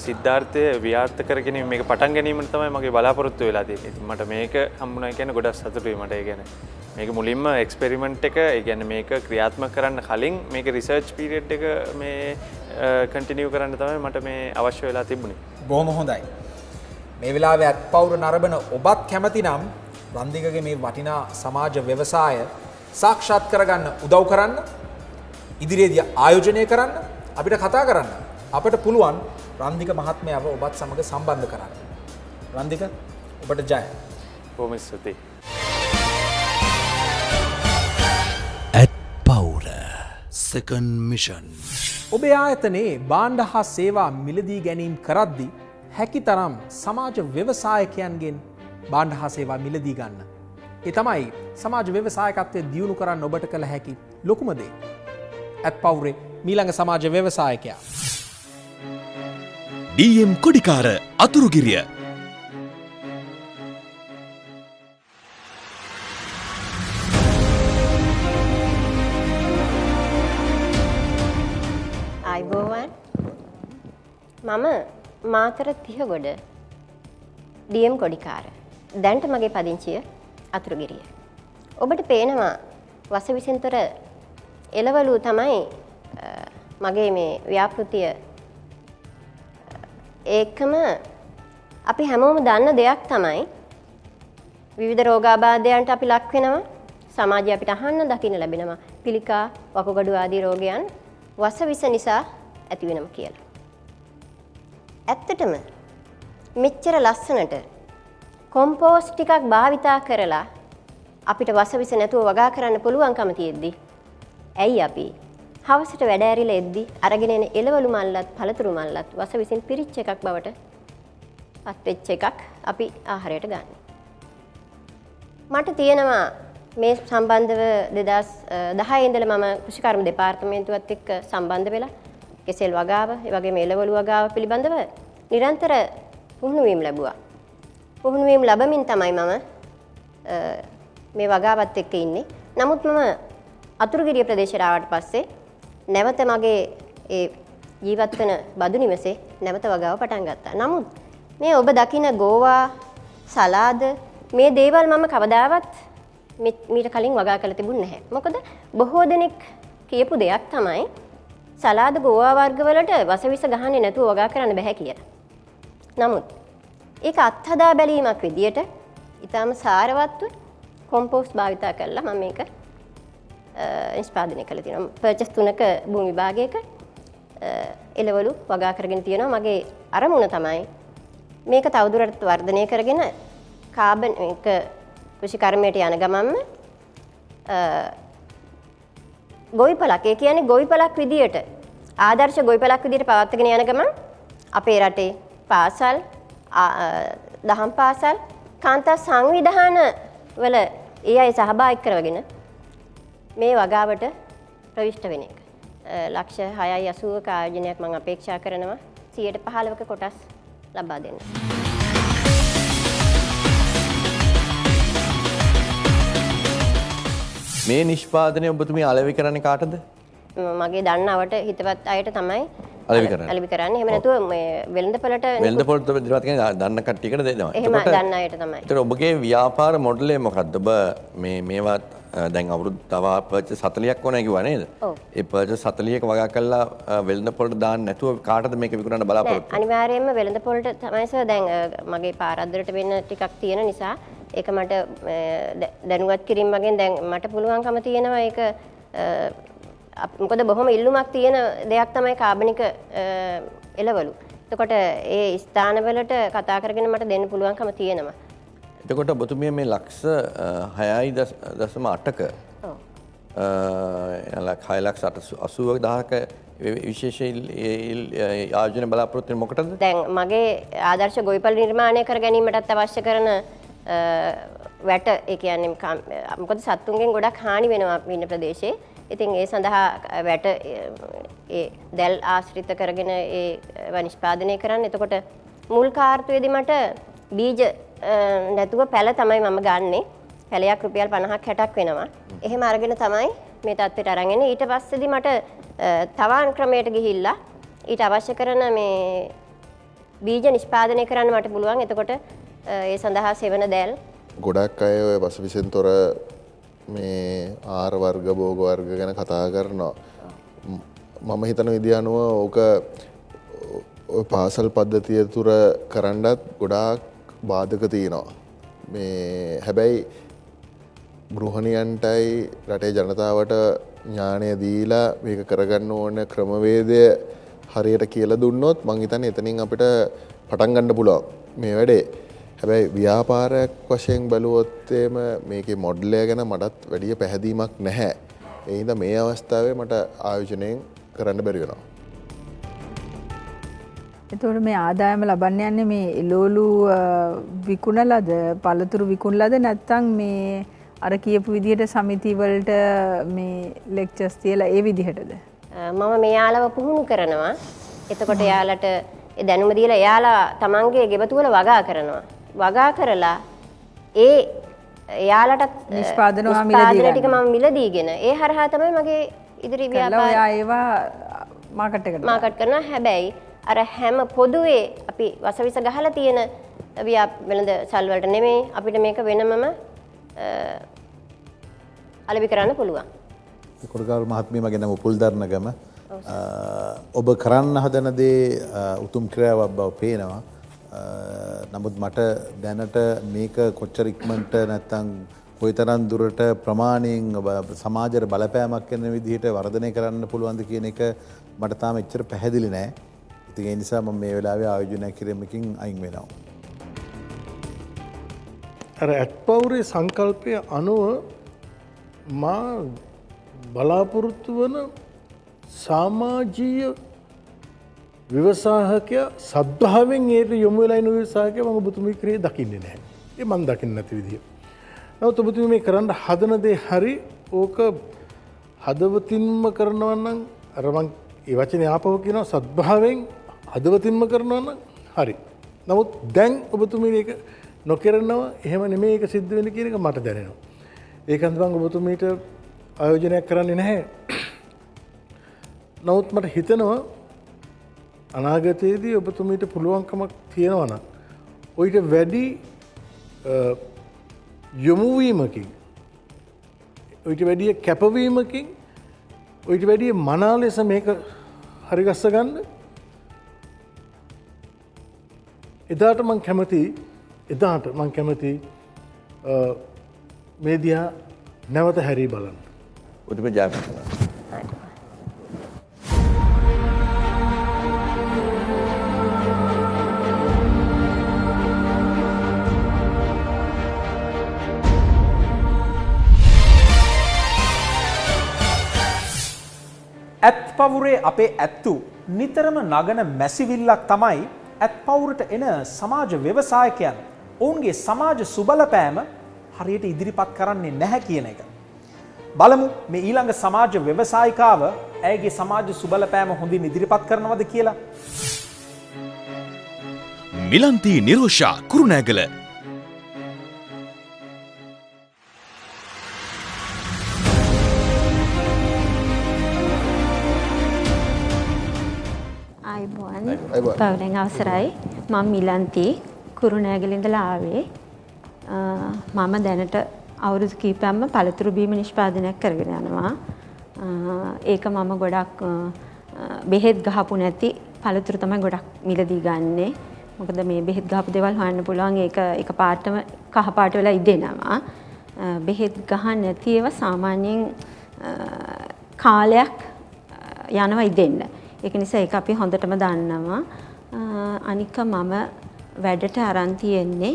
සිද්ධාර්ථය ව්‍යාර්ථ කරගෙන මේක පටන් ගැනීමට තමයි මගේ බලාපොරොත්තු වෙලා තියෙන්නේ. ඉතින් මට මේක හම්බුණා කියන්නේ ගොඩක් සතුටුයි මට ඒ කියන්නේ. මේක මුලින්ම එක්ස්පෙරිමන්ට් එක ඒ කියන්නේ මේක ක්‍රියාත්මක කරන්න කලින් මේක රිසර්ච් පීරියඩ් එක මේ කන්ටිනියු කරන්න තමයි මට මේ අවශ්‍ය වෙලා තිබුණේ. බොහොම හොඳයි. මේ වෙලාවේ ඇත් පවුර නරඹන ඔබත් කැමති නම් රන්දිකගේ මේ වටිනා සමාජ ව්‍යවසාය සාක්ෂාත් කරගන්න උදව් කරන්න, ඉදිරියේදී ආයෝජනය කරන්න, අපිට කතා කරන්න. අපිට පුළුවන් රන්දික මහත්මයාව ඔබත් සමග සම්බන්ධ කරන්න. රන්දික ඔබට ජය. බොහොම ස්තුතියි. second mission. ඔබේ ආයතනයේ භාණ්ඩ හා සේවා මිලදී ගැනීම කරද්දී හැකි තරම් සමාජ ව්‍යවසායකයන්ගෙන් භාණ්ඩ හා සේවා මිලදී ගන්න. ඒ තමයි සමාජ ව්‍යවසායකත්වය දියුණු කරන්න ඔබට කළ හැකි ලොකුම දේ. ඇත්පවුරේ මීළඟ සමාජ ව්‍යවසායකයා. DM කොඩිකාර අතුරුගිරිය. අයිබෝවන් මම මාතර තිහගොඩ DM කොඩිකාර. දැන්ට මගේ පදිංචිය අතුරුගිරිය. ඔබට පේනවා වසවිසෙන්තොර එළවලු තමයි මගේ මේ ව්‍යාපෘතිය. ඒකම අපි හැමෝම දන්න දෙයක් තමයි විවිධ රෝගාබාධයන්ට අපි ලක් වෙනවා. සමාජය අපිට අහන්න දකින්න ලැබෙනවා පිළිකා වකුගඩු ආදී රෝගයන් වසවිස නිසා ඇති වෙනවා කියලා. ඇත්තටම මෙච්චර ලස්සනට කොම්පෝස්ට් ටිකක් භාවිතා කරලා අපිට වසවිස නැතුව වගා කරන්න පුළුවන්කම තියෙද්දි ඇයි අපි හවසට වැඩ ඇරිලා එද්දි අරගෙන එන එළවලු මල්ලත් පළතුරු මල්ලත් වසවිසින් පිරිච්ච එකක් බවට පත් වෙච්ච එකක් අපි ආහාරයට ගන්න. මට තියෙනවා මේ සම්බන්ධව 2010 ඉඳලා මම කෘෂිකර්ම දෙපාර්තමේන්තුවත් එක්ක සම්බන්ධ වෙලා කෙසෙල් වගාව, ඒ වගේම එළවලු වගාව පිළිබඳව නිරන්තර පුහුණු වීම ලැබුවා. පුහුණු වීම ලැබමින් තමයි මම මේ වගාවත් එක්ක ඉන්නේ. නමුත් මම අතුරුගිරිය ප්‍රදේශයට ආවට පස්සේ නැවත මගේ ඒ ජීවත් වෙන බදු නිවසේ නැවත වගාව පටන් ගත්තා. නමුත් මේ ඔබ දකින ගෝවා, සලාද මේ දේවල් මම කවදාවත් මීට කලින් වගා කරලා තිබුණේ නැහැ. මොකද බොහෝ දෙනෙක් කියපු දෙයක් තමයි සලාද ගෝවා වර්ග වලට වසවිස ගහන්නේ නැතුව වගා කරන්න බෑ කියලා. නමුත් ඒක අත්හදා බැලීමක් විදියට ඊටාම සාරවත්ව කොම්පෝස්ට් භාවිතා කරලා මම මේක නිෂ්පාදනය කළා තියෙනවා. පර්චස් 3ක භූමි විභාගයක එළවලු වගා කරගෙන තියෙනවා. මගේ අරමුණ තමයි මේක තවදුරටත් වර්ධනය කරගෙන කාබන් මේක කෘෂිකර්මයට යන ගමන්ම ගොවිපලක්, ඒ කියන්නේ ගොවිපලක් විදියට ආදර්ශ ගොවිපලක් විදියට පවත්වාගෙන යන ගමන් අපේ රටේ පාසල්, දහම් පාසල්, කාන්තා සංවිධාන වල ඒ අය සහභාගී කරවගෙන මේ වගාවට ප්‍රවිෂ්ඨ වෙන එක. ලක්ෂ 6.80ක ආයෝජනයක් මම අපේක්ෂා කරනවා 15%ක කොටස් ලබා දෙන්න. මේ නිෂ්පාදනය ඔබතුමිය අලෙවි කරන්නේ කාටද? මගේ දන්නවට හිතවත් අයට තමයි අලෙවි කරන්නේ. අලෙවි කරන්නේ. එහෙම නැතුව මේ වෙළඳපොළට දිනවත් කියන්නේ දන්න කට්ටියකට දෙනවා. එහෙම දන්න අයට තමයි. ඒතර ඔබගේ ව්‍යාපාර මොඩලේ මොකක්ද? ඔබ මේවා දැන් අවුරුදු තව පර්චස් 40ක් ඕනේ කිව්වා නේද? ඔව්. ඒ පර්චස් 40ක වගා කළා වෙළඳපොළට දාන්න නැතුව කාටද මේක විකුණන්න බලාපොරොත්තු වෙන්නේ? අනිවාර්යයෙන්ම වෙළඳපොළට තමයි සර් දැන් මගේ පාරද්දරට වෙන්න ටිකක් තියෙන නිසා ඒක මට දැනුවත් කිරීම වගේ දැන් මට පුළුවන්කම තියෙනවා ඒක මොකද බොහොම ඉල්ලුමක් තියෙන දෙයක් තමයි කාබනික එළවලු. එතකොට ඒ ස්ථානවලට කතා කරගෙන මට දෙන්න පුළුවන්කම තියෙනවා. එතකොට ඔබතුමිය මේ ලක්ෂ 6.8ක 6,80,000ක විශේෂ ආයෝජන බලාපොරොත්තු වෙන මොකටද? දැන් මගේ ආදර්ශ ගොවිපළ නිර්මාණය කර ගැනීමටත් අවශ්‍ය කරන වැට, ඒ කියන්නේ මොකද සත්තුන්ගෙන් ගොඩක් හානි වෙනවා ඉන්න ප්‍රදේශයේ. ඉතින් ඒ සඳහා වැට ඒ දැල් ආශ්‍රිත කරගෙන ඒ නිෂ්පාදනය කරන්න. එතකොට මුල් කාර්තුවේදී මට බීජ නැතුව පැල තමයි මම ගන්නෙ. පැලයක් රුපියල් 50ක් 60ක් වෙනවා. එහෙම අරගෙන තමයි මේ තත්ත්වයට අරන් එන්නේ. ඊට පස්සේදී මට තවාන් ක්‍රමයට ගිහිල්ලා ඊට අවශ්‍ය කරන මේ බීජ නිෂ්පාදනය කරන්න මට පුළුවන්. එතකොට ඒ සඳහා සෙවන දැල් ගොඩක් අය ඔය වසවිසෙන් තොර මේ ආහාර වර්ග භෝග වර්ග ගැන කතා කරනවා. මම හිතන විදිහ අනුව ඕක පාසල් පද්ධතිය තුර කරන්නත් ගොඩාක් බාධක තියෙනවා. මේ හැබැයි ගෘහණියන්ටයි රටේ ජනතාවට ඥානය දීලා මේක කරගන්න ඕන ක්‍රමවේදය හරියට කියලා දුන්නොත් මං හිතන්නේ එතනින් අපිට පටන් ගන්න පුළුවන් මේ වැඩේ. හැබැයි ව්‍යාපාරයක් වශයෙන් බැලුවොත් මේකේ මොඩලය ගැන මටත් වැඩිය පැහැදීමක් නැහැ. ඒ හින්දා මේ අවස්ථාවේ මට ආයෝජනයෙන් කරන්න බැරි වෙනවා. එතකොට මේ ආදායම ලබන්න යන්නේ මේ එළවලු විකුණලාද පළතුරු විකුණලාද නැත්නම් මේ අර කියපු විදිහට සමිති වලට මේ ලෙක්චර්ස් තියලා ඒ විදිහටද? මම මේ යාළව පුහුණු කරනවා. එතකොට යාළට ඒ දැනුම දීලා යාලා තමන්ගේ ගෙවතු වල වගා කරනවා. වගා කරලා ඒ යාළට නිෂ්පාදන ටික මම මිලදීගෙන ඒ හරහා තමයි මගේ ඉදිරි ව්‍යාපාරය ඒවා මාකට් එකට මාකට් කරනවා. හැබැයි අර හැම පොදුවේ අපි වසවිස ගහලා තියෙන වෙළඳ සල් වලට නෙමෙයි අපිට මේක වෙනමම අලෙවි කරන්න පුළුවන්. කොටගාරු මහත්මිය මගේ නම පුල්දර්ණගම. ඔබ කරන්න හදන දේ උතුම් ක්‍රියාවක් බව පේනවා. නමුත් මට දැනට මේක කොච්චර ඉක්මනට නැත්තම් කොයිතරම් දුරට ප්‍රමාණයෙන් සමාජයට බලපෑමක් කරන විදිහට වර්ධනය කරන්න පුළුවන්ද කියන එක මට තාම එච්චර පැහැදිලි නෑ. ඉතින් ඒ නිසා මම මේ වෙලාවේ ආයෝජනය කිරීමකින් අයින් වෙනවා. අර ඇත්පවුරේ සංකල්පය අනුව මා බලාපොරොත්තු වන සමාජීය ව්‍යවසායකයා සද්ධාවෙන් ඒට යොමු වෙලා ඉන්න ව්‍යවසායකයා මම ඔබතුමී ක්‍රියේ දකින්නේ නැහැ. ඒ මම දකින්නේ නැති විදිය. නමුත් ඔබතුමී මේ කරන්න හදන දේ හරි ඕක හදවතින්ම කරනවා නම් අර මං ඒ වචනේ ආපහු කියනවා සද්භාවයෙන් හදවතින්ම කරනවා නම් හරි. නමුත් දැන් ඔබතුමී මේක නොකරනවා එහෙම නෙමෙයි ඒක සිද්ධ වෙන්නේ කියන එක මට දැනෙනවා. ඒකන්ද මම ඔබතුමීට ආයෝජනයක් කරන්නේ නැහැ. නමුත් මට හිතෙනවා අනාගතයේදී ඔබතුමීට පුළුවන්කමක් තියෙනවා නම් ඔයිට වැඩි යොමුවීමකින් ඔයිට වැඩි කැපවීමකින් ඔයිට වැඩි මනා ලෙස මේක හරිගස්ස ගන්න එදාට මං කැමති මේ දිහා නැවත හැරී බලන්න. උතුම ජයපතන. ඇත්පවුරේ අපේ ඇත්තු නිතරම නගන මැසිවිල්ලක් තමයි ඇත්පවුරට එන සමාජ ව්‍යවසායකයන් ඔවුන්ගේ සමාජ සුබලපෑම හරියට ඉදිරිපත් කරන්නේ නැහැ කියන එක. බලමු මේ ඊළඟ සමාජ ව්‍යවසායිකාව ඇයගේ සමාජ සුබලපෑම හොඳින් ඉදිරිපත් කරනවද කියලා. මිලන්ති නිරෝෂා කුරුණෑගල. පවුලෙන් අවසරයි. මම මිලන්ති කුරුණෑගල ඉඳලා ආවේ. මම දැනට අවුරුදු කිහිපයක්ම පළතුරු බීම නිෂ්පාදනයක් කරගෙන යනවා. ඒක මම ගොඩක් බෙහෙත් ගහපු නැති පළතුරු තමයි ගොඩක් මිලදී ගන්නෙ. මොකද මේ බෙහෙත් ගහපු දේවල් හොයන්න පුළුවන් ඒක එකපාරටම කහ පාට වෙලා ඉදෙනවා. බෙහෙත් ගහන්න නැති ඒවා සාමාන්‍යයෙන් කාලයක් යනවා ඉදෙන්න. ඒක නිසා ඒක අපි හොඳටම දන්නවා. අනික මම වැඩට අරන් තියෙන්නේ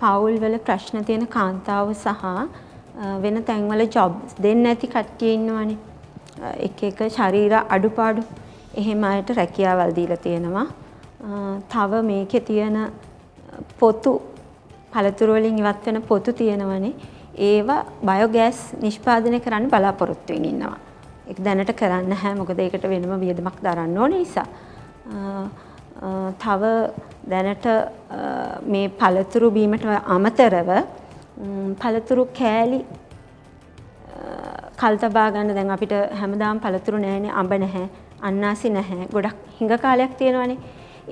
පවුල් වල ප්‍රශ්න තියෙන කාන්තාව සහ වෙන තැන්වල ජොබ්ස් දෙන්නේ නැති කට්ටිය ඉන්නවනේ. එක එක ශරීර අඩුපාඩු එහෙම අයට රැකියාවල් දීලා තියෙනවා. තව මේකේ තියෙන පොතු පළතුරු වලින් ඉවත් වෙන පොතු තියෙනවනේ. ඒවා බයෝගෑස් නිෂ්පාදනය කරන්න බලාපොරොත්තු වෙමින් ඉන්නවා. ඒක දැනට කරන්න නැහැ මොකද ඒකට වෙනම වියදමක් දරන්න ඕන නිසා. තව දැනට මේ පළතුරු බීමට අමතරව පළතුරු කෑලි කල් තබා ගන්න දැන් අපිට හැමදාම පළතුරු නැහැනේ අඹ නැහැ අන්නාසි නැහැ ගොඩක් හිඟ කාලයක් තියෙනවානේ.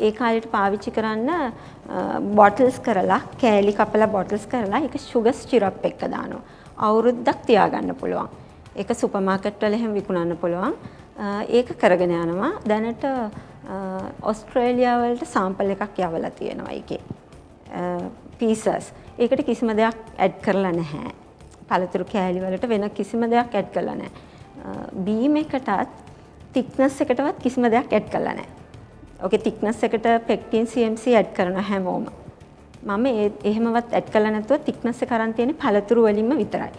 ඒ කාලෙට පාවිච්චි කරන්න බොටල්ස් කරලා කෑලි කපලා බොටල්ස් කරලා ඒක sugar syrup එක දානවා. අවුරුද්දක් තියාගන්න පුළුවන්. ඒක සුපර් මාකට් වල එහෙම විකුණන්න පුළුවන්. ඒක කරගෙන යනවා. දැනට ඔස්ට්‍රේලියාව වලට සාම්පල් එකක් යවලා තියෙනවා ඒකේ. පීසස්. ඒකට කිසිම දෙයක් ඇඩ් කරලා නැහැ. පළතුරු කෑලි වලට වෙන කිසිම දෙයක් ඇඩ් කරලා නැහැ. බීම් එකටත් thickness එකටවත් කිසිම දෙයක් ඇඩ් කරලා නැහැ. ඔකේ thickness එකට pectin CMC ඇඩ් කරන හැමෝම. මම එහෙමවත් ඇඩ් කරලා නැතුව thickness එක අරන් තියෙන්නේ පළතුරු වලින්ම විතරයි.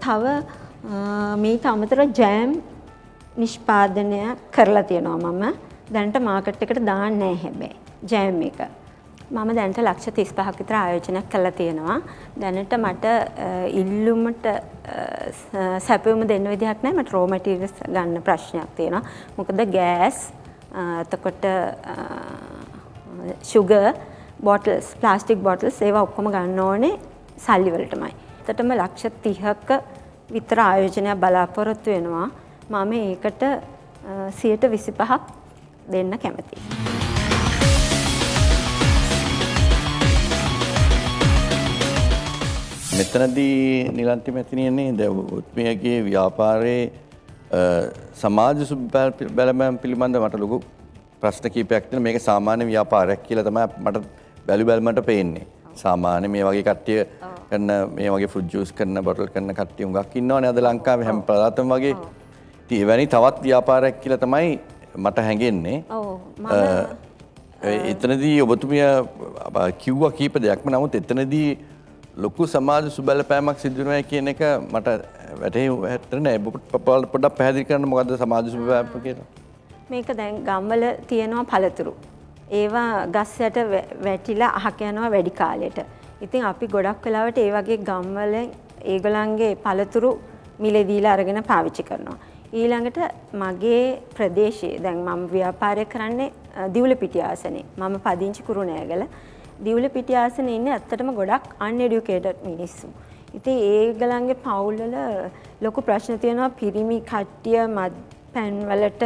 තව මේට අමතරව ජෑම් නිෂ්පාදනය කරලා තියෙනවා මම. දැනට මාකට් එකට දාන්නේ නැහැ හැබැයි ජෑම් එක. මම දැනට ලක්ෂ 35ක් විතර ආයෝජනයක් කරලා තියෙනවා. දැනට මට ඉල්ලුමට සැපයුම දෙන්න විදිහක් නැහැ. මට රෝ මැටීරියල්ස් ගන්න ප්‍රශ්නයක් තියෙනවා. මොකද ගෑස් එතකොට sugar bottles, plastic bottles ඒවා ඔක්කොම ගන්න ඕනේ සල්ලි වලටමයි. එතටම ලක්ෂ 30ක විතර ආයෝජනයක් බලාපොරොත්තු වෙනවා. මම ඒකට 25ක් දෙන්න කැමතියි. මෙතනදී නිලන්ති මැතිනියනේ දැන් උත්මියගේ ව්‍යාපාරයේ සමාජ බලපෑම් පිළිබඳව මට ලොකු ප්‍රශ්න කීපයක් තියෙනවා. මේක සාමාන්‍ය ව්‍යාපාරයක් කියලා තමයි මට බැලුබැලමට පේන්නේ. සාමාන්‍ය මේ වගේ කට්ටිය කරන මේ වගේ ෆෘට් ජූස් කරන බොටල් කරන කට්ටිය උඟක් ඉන්නවනේ අද ලංකාවේ හැම පළාතම වගේ. ඉතින් එවැනි තවත් ව්‍යාපාරයක් කියලා තමයි මට හැඟෙන්නේ. එතනදී ඔබතුමිය කිව්වා කීප දෙයක්ම. නමුත් එතනදී ලොකු සමාජ සුබලපෑමක් සිදු වෙනවා කියන එක මට වැටහෙන්නේ නැහැ. පොඩ්ඩක් පැහැදිලි කරන්න මොකද්ද සමාජ සුබලපෑම කියලා? මේක දැන් ගම්වල තියෙනවා පළතුරු. ඒවා ගස් යට වැටිලා අහක යනවා වැඩි කාලෙට. ඉතින් අපි ගොඩක් වෙලාවට ඒ වගේ ගම්වල ඒගොල්ලන්ගේ පළතුරු මිලදීලා අරගෙන පාවිච්චි කරනවා. ඊළඟට මගේ ප්‍රදේශයේ දැන් මම ව්‍යාපාරය කරන්නේ දිවුලපිටිය ආසනේ. මම පදිංචි කුරුණෑගල. දිවුලපිටිය ආසනේ ඉන්නේ ඇත්තටම ගොඩක් uneducated මිනිස්සු. ඉතින් ඒගොල්ලන්ගේ පවුල්වල ලොකු ප්‍රශ්න තියෙනවා. පිරිමි කට්ටිය මත්පැන් වලට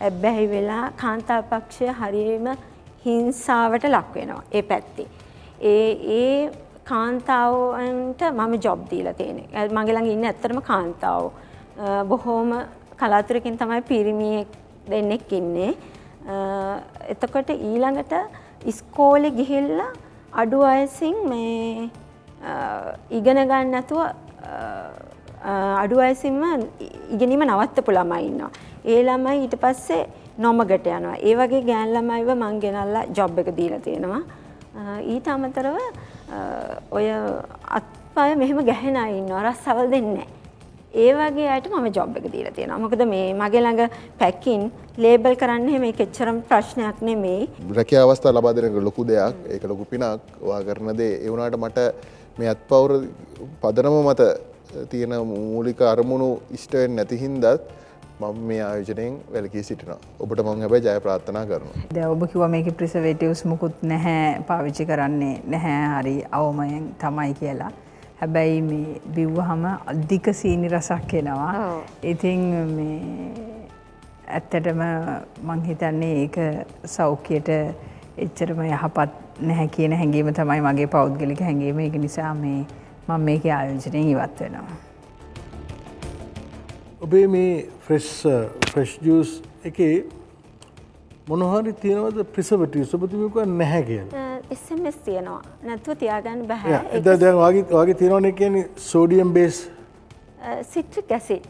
ඇබ්බැහි වෙලා කාන්තා පක්ෂය හරියම හිංසාවට ලක් වෙනවා ඒ පැත්තේ. ඒ කාන්තාවන්ට මම ජොබ් දීලා තියෙනවා. මගේ ළඟ ඉන්නේ ඇත්තටම කාන්තාවෝ. බොහොම කලාතුරකින් තමයි පිරිමියෙක් දෙන්නෙක් ඉන්නේ. එතකොට ඊළඟට ඉස්කෝලේ ගිහිල්ලා අඩු වයසින් මේ ඉගෙන ගන්න නැතුව අඩු වයසින්ම ඉගෙනීම නවත්තපු ළමයි ඉන්නවා. ඒ ළමයි ඊට පස්සේ නොමගට යනවා. ඒ වගේ ගෑන් ළමයිව මං ගෙනල්ලා ජොබ් එක දීලා තියෙනවා. ඊට අමතරව ඔය අත්පය මෙහෙම ගැහෙන අය ඉන්නවා. රස්සවල් දෙන්නේ නැහැ. ඒ වගේ අයට මම ජොබ් එක දීලා තියෙනවා. මොකද මේ මගේ ළඟ පැකින් ලේබල් කරන්න හැම එක එච්චරම ප්‍රශ්නයක් නෙමෙයි. රැකියා අවස්ථා ලබා දෙන එක ලොකු දෙයක්. ඒක ලොකු පිනක්. ඔයා කරන දේ ඒ වුණාට මට මේ අත්පවුර පදනම මත තියෙන මූලික අරමුණු ඉෂ්ට වෙන්නේ නැති හින්දා මම මේ ආයෝජනයෙන් වැළකී සිටිනවා. ඔබට මම හැබැයි ජය ප්‍රාර්ථනා කරනවා. දැන් ඔබ කිව්වා මේකේ ප්‍රිසර්වේටිව්ස් මුකුත් නැහැ, පාවිච්චි කරන්නේ නැහැ, හරි අවමයෙන් තමයි කියලා. හැබැයි මේ බිව්වහම අධික සීනි රසක් එනවා. ඉතින් මේ ඇත්තටම මං හිතන්නේ ඒක සෞඛ්‍යයට එච්චරම යහපත් නැහැ කියන හැඟීම තමයි මගේ පෞද්ගලික හැඟීම. ඒක නිසා මේ මම මේකේ ආයෝජනයෙන් ඉවත් වෙනවා. ඔබේ මේ ෆ්‍රෙෂ් ජූස් එකේ මොනහරි තියනවද ප්‍රිසර්වේටිව්ස්? ඔබතුමිය කිව්වා නැහැ කියලා. SMS තියනවා. නැතුව තියාගන්න බෑ. දැන් වාගේ තියනවනේ කියන්නේ සෝඩියම් බේස් සිට්‍රික් ඇසිඩ්.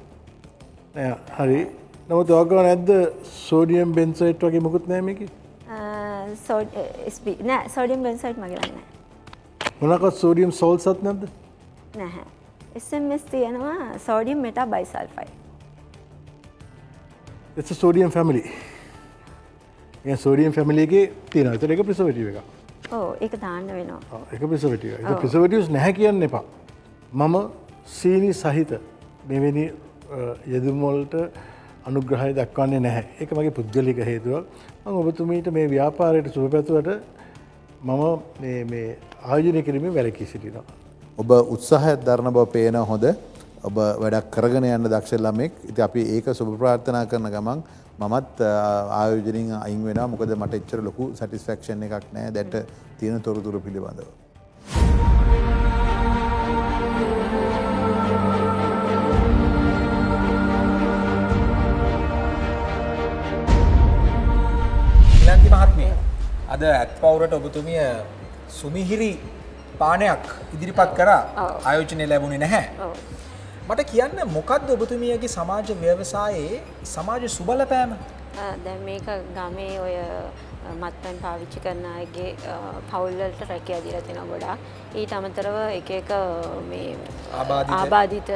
හරි. නමුත් ඔයගොල්ලෝ නැද්ද සෝඩියම් බෙන්සයිඩ් වගේ මොකුත් නැහැ මේකේ? නෑ සෝඩියම් බෙන්සයිඩ් මගේ ළඟ නැහැ. මොනවාක්වත් සෝඩියම් සෝල්ට්ස්ත් නැද්ද? නැහැ. SMS තියෙනවා sodium metabisulfite. It's a sodium family. A sodium family එකේ තියෙනවා. ඒතර ඒක preservative එකක්. ඔව් ඒක දාන්න වෙනවා. ඒක preservative එකක්. ඒක preservatives නැහැ කියන්න එපා. මම සීනි සහිත මෙවැනි යෙදුම් වලට අනුග්‍රහය දක්වන්නේ නැහැ. ඒක මගේ පුද්ගලික හේතුවක්. මම ඔබතුමීට මේ ව්‍යාපාරයට සුබ පැතුවට මම මේ ආයෝජනය කිරීමේ වැළකී සිටිනවා. ඔබ උත්සාහයක් දරන බව පේන හොඳ. ඔබ වැඩක් කරගෙන යන්න දක්ෂ ළමෙක්. ඉතින් අපි ඒක සුබ ප්‍රාර්ථනා කරන ගමන් මමත් ආයෝජනයෙන් අයින් වෙනවා. මොකද මට එච්චර ලොකු සැටිස්ෆැක්ෂන් එකක් නැහැ දැට තියෙන තොරතුරු පිළිබඳව. නිලන්ති මහත්මිය, අද ඇත්පවුරට ඔබතුමිය සුමිහිරි පානයක් ඉදිරිපත් කරා. ආයෝජනය ලැබුණේ නැහැ. මට කියන්න මොකක්ද ඔබතුමියගේ සමාජ ව්‍යවසායේ සමාජ සුබලපෑම? දැන් මේක ගමේ ඔය මත්පැන් පාවිච්චි කරන අයගේ පවුල් වලට රැකියාව දීලා තියෙනවා ගොඩාක්. ඊට අමතරව එක එක මේ ආබාධිත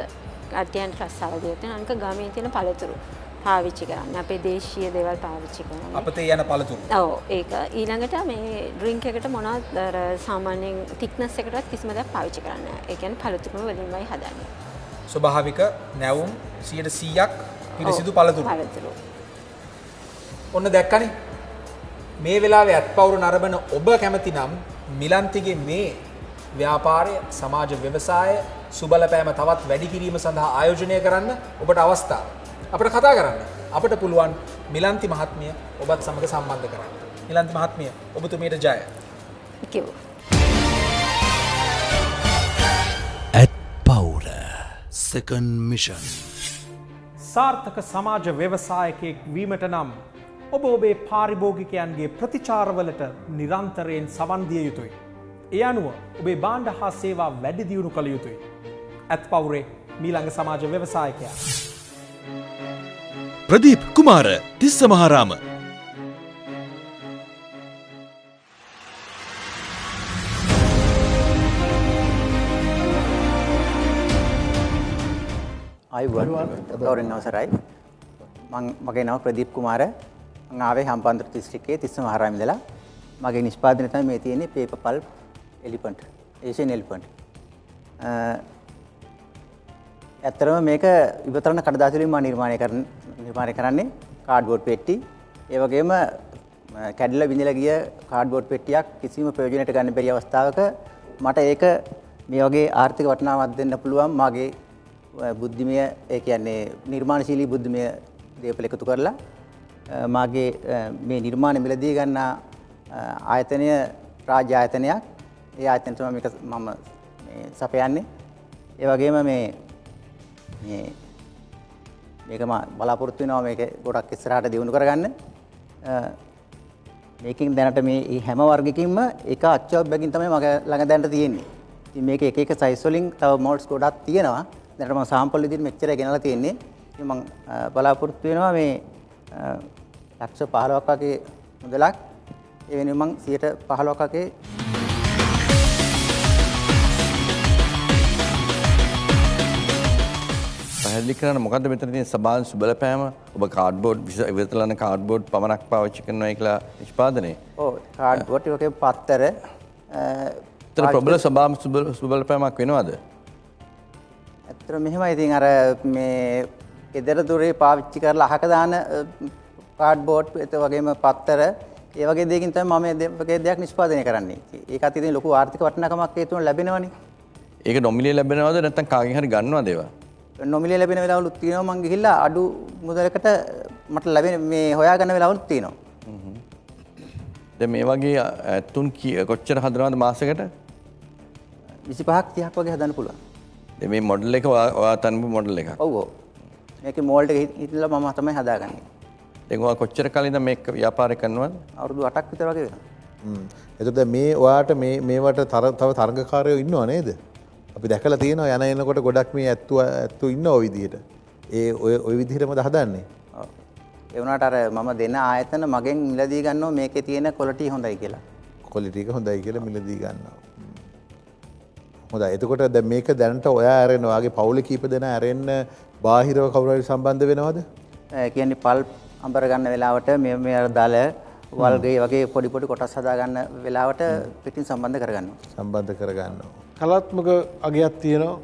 අධ්‍යයන රස්සාව දියුත් වෙන අනික ගමේ තියෙන පළතුරු පාවිච්චි කරන්න. අපේ දේශීය දේවල් පාවිච්චි කරන්න. අපතේ යන පළතුරු. ඔව් ඒක ඊළඟට මේ ඩ්‍රින්ක් එකට මොනවද අර සාමාන්‍යයෙන් තික්නස් එකකටවත් කිසිම දෙයක් පාවිච්චි කරන්නේ නැහැ. ඒ කියන්නේ පළතුරු වලින්මයි හදන්නේ. ස්වභාවික නැවුම් 100%ක් පිරිසිදු පළතුරු. පළතුරු. ඔන්න දැක්කනේ. මේ වෙලාවේ අත්පවුර නරඹන ඔබ කැමති නම් මිලන්තිගේ මේ ව්‍යාපාරය, සමාජ ව්‍යවසාය, සුබලපෑම තවත් වැඩි කිරීම සඳහා ආයෝජනය කරන්න ඔබට අවස්ථාව. අපිට කතා කරන්න. අපිට පුළුවන් මිලන්ති මහත්මිය ඔබත් සමග සම්බන්ධ කරන්න. මිලන්ති මහත්මිය ඔබතුමියට ජය. අත්පවුර second mission. සාර්ථක සමාජ ව්‍යවසායකයෙක් වීමට නම් ඔබ ඔබේ පාරිභෝගිකයන්ගේ ප්‍රතිචාරවලට නිරන්තරයෙන් සවන් දිය යුතුයි. ඒ අනුව ඔබේ භාණ්ඩ හා සේවා වැඩි දියුණු කළ යුතුයි. අත්පවුරේ මීළඟ සමාජ ව්‍යවසායකයා ප්‍රදීප් කුමාර තිස්ස මහාරාම. ගෞරවනීය අවසරයි. මගේ නම ප්‍රදීප් කුමාර. මම ආවේ හම්බන්තොට දිස්ත්‍රික්කයේ තිස්ස මහාරාම ඉඳලා. මගේ නිෂ්පාදනය තමයි මේ තියෙන්නේ paper pulp elephant Asian elephant. ඇත්තටම මේක ඉවතරන කඩදාසි වලින් මම නිර්මාණය කරන්නේ කාඩ්බෝඩ් පෙට්ටි. ඒ වගේම කැඩිලා බිඳලා ගිය කාඩ්බෝඩ් පෙට්ටියක් කිසිම ප්‍රයෝජනයට ගන්න බැරි අවස්ථාවක මට ඒක මේ වගේ ආර්ථික වටිනාකමක් දෙන්න පුළුවන් මාගේ බුද්ධිමය ඒ කියන්නේ නිර්මාණශීලී බුද්ධිමය දේපල එකතු කරලා මාගේ මේ නිර්මාණ මිලදී ගන්න ආයතනය රාජ්‍ය ආයතනයක්. ඒ ආයතනය තමයි මම මේ සපයන්නේ. ඒ වගේම මේක මම බලාපොරොත්තු වෙනවා මේක ගොඩක් ඉස්සරහට දියුණු කරගන්න. මේකෙන් දැනට මේ හැම වර්ගයකින්ම එක අච්චුවක්කින් තමයි මගේ ළඟ දැනට තියෙන්නේ. ඉතින් මේක එක එක සයිස් වලින් තව මෝඩ්ස් ගොඩක් තියෙනවා. දැනට මම සාම්පල් විදිහට මෙච්චර ගෙනලා තියෙන්නේ. ඉතින් මම බලාපොරොත්තු වෙනවා මේ ලක්ෂ 15ක් වගේ මුදලක් ඒ වෙනුවෙන් මම 15ක් වගේ පැහැදිලි කරන්න මොකද්ද මෙතන තියෙන සබාන් සුබලපෑම? ඔබ කාඩ්බෝඩ් ඉවතලන කාඩ්බෝඩ් පමණක් පාවිච්චි කරනවා කියලා නිෂ්පාදනයේ. ඔව් කාඩ්බෝඩ් වගේ පත්තර ඒතර ප්‍රබල සබාන් සුබලපෑමක් වෙනවද? ඇත්තට මෙහෙමයි ඉතින් අර මේ ගෙදර දොරේ පාවිච්චි කරලා අහක දාන කාඩ්බෝඩ් ඒ වගේම පත්තර ඒ වගේ දෙයකින් තමයි මම මේ වගේ දෙයක් නිෂ්පාදනය කරන්නේ. ඒකත් ඉතින් ලොකු ආර්ථික වටිනාකමක් ඒ තුන ලැබෙනවනේ. ඒක නොමිලේ ලැබෙනවද නැත්නම් කාගෙන් හරි ගන්නවද ඒවා? නොමිලේ ලැබෙන වෙලාවලුත් තියෙනවා. මම ගිහිල්ලා අඩු මුදලකට මට ලැබෙන මේ හොයාගන්න වෙලාවලුත් තියෙනවා. දැන් මේ වගේ ඇතුන් කොච්චර හදනවද මාසෙකට? 25ක් 30ක් වගේ හදන්න පුළුවන්. දැන් මේ මොඩල් එක ඔයා තනපු මොඩල් එකක්. ඔව් ඔව්. මේකේ මෝල්ඩ් එක හිටලා මම තමයි හදාගන්නේ. දැන් ඔයා කොච්චර කලින්ද මේක ව්‍යාපාරය කරනවද? අවුරුදු 8ක් විතර වගේ වෙනවා. එතකොට මේ ඔයාට මේවට තව තරගකාරයෝ ඉන්නව නේද? අපි දැකලා තියෙනවා යන එනකොට ගොඩක් මේ ඇත්තු ඉන්න ඔය විදිහට. ඔය විදිහටමද හදන්නේ? ඔව්. ඒ වුණාට අර මම දෙන ආයතන මගෙන් මිලදී ගන්නවා මේකේ තියෙන ක්වොලිටි හොඳයි කියලා. ක්වොලිටි එක හොඳයි කියලා මිලදී ගන්නවා. හොඳයි. එතකොට දැන් මේක දැනට ඔයා ඇරෙන්න ඔයාගේ පවුලේ කීප දෙනා ඇරෙන්න බාහිරව කවුරු හරි සම්බන්ධ වෙනවද? කියන්නේ පල්ප් අඹර ගන්න වෙලාවට මේ අර දල වල්ගේ වගේ පොඩි කොටස් හදා ගන්න වෙලාවට පිටින් සම්බන්ධ කරගන්නවා. සම්බන්ධ කරගන්නවා. කලාත්මක අගයක් තියෙනවා.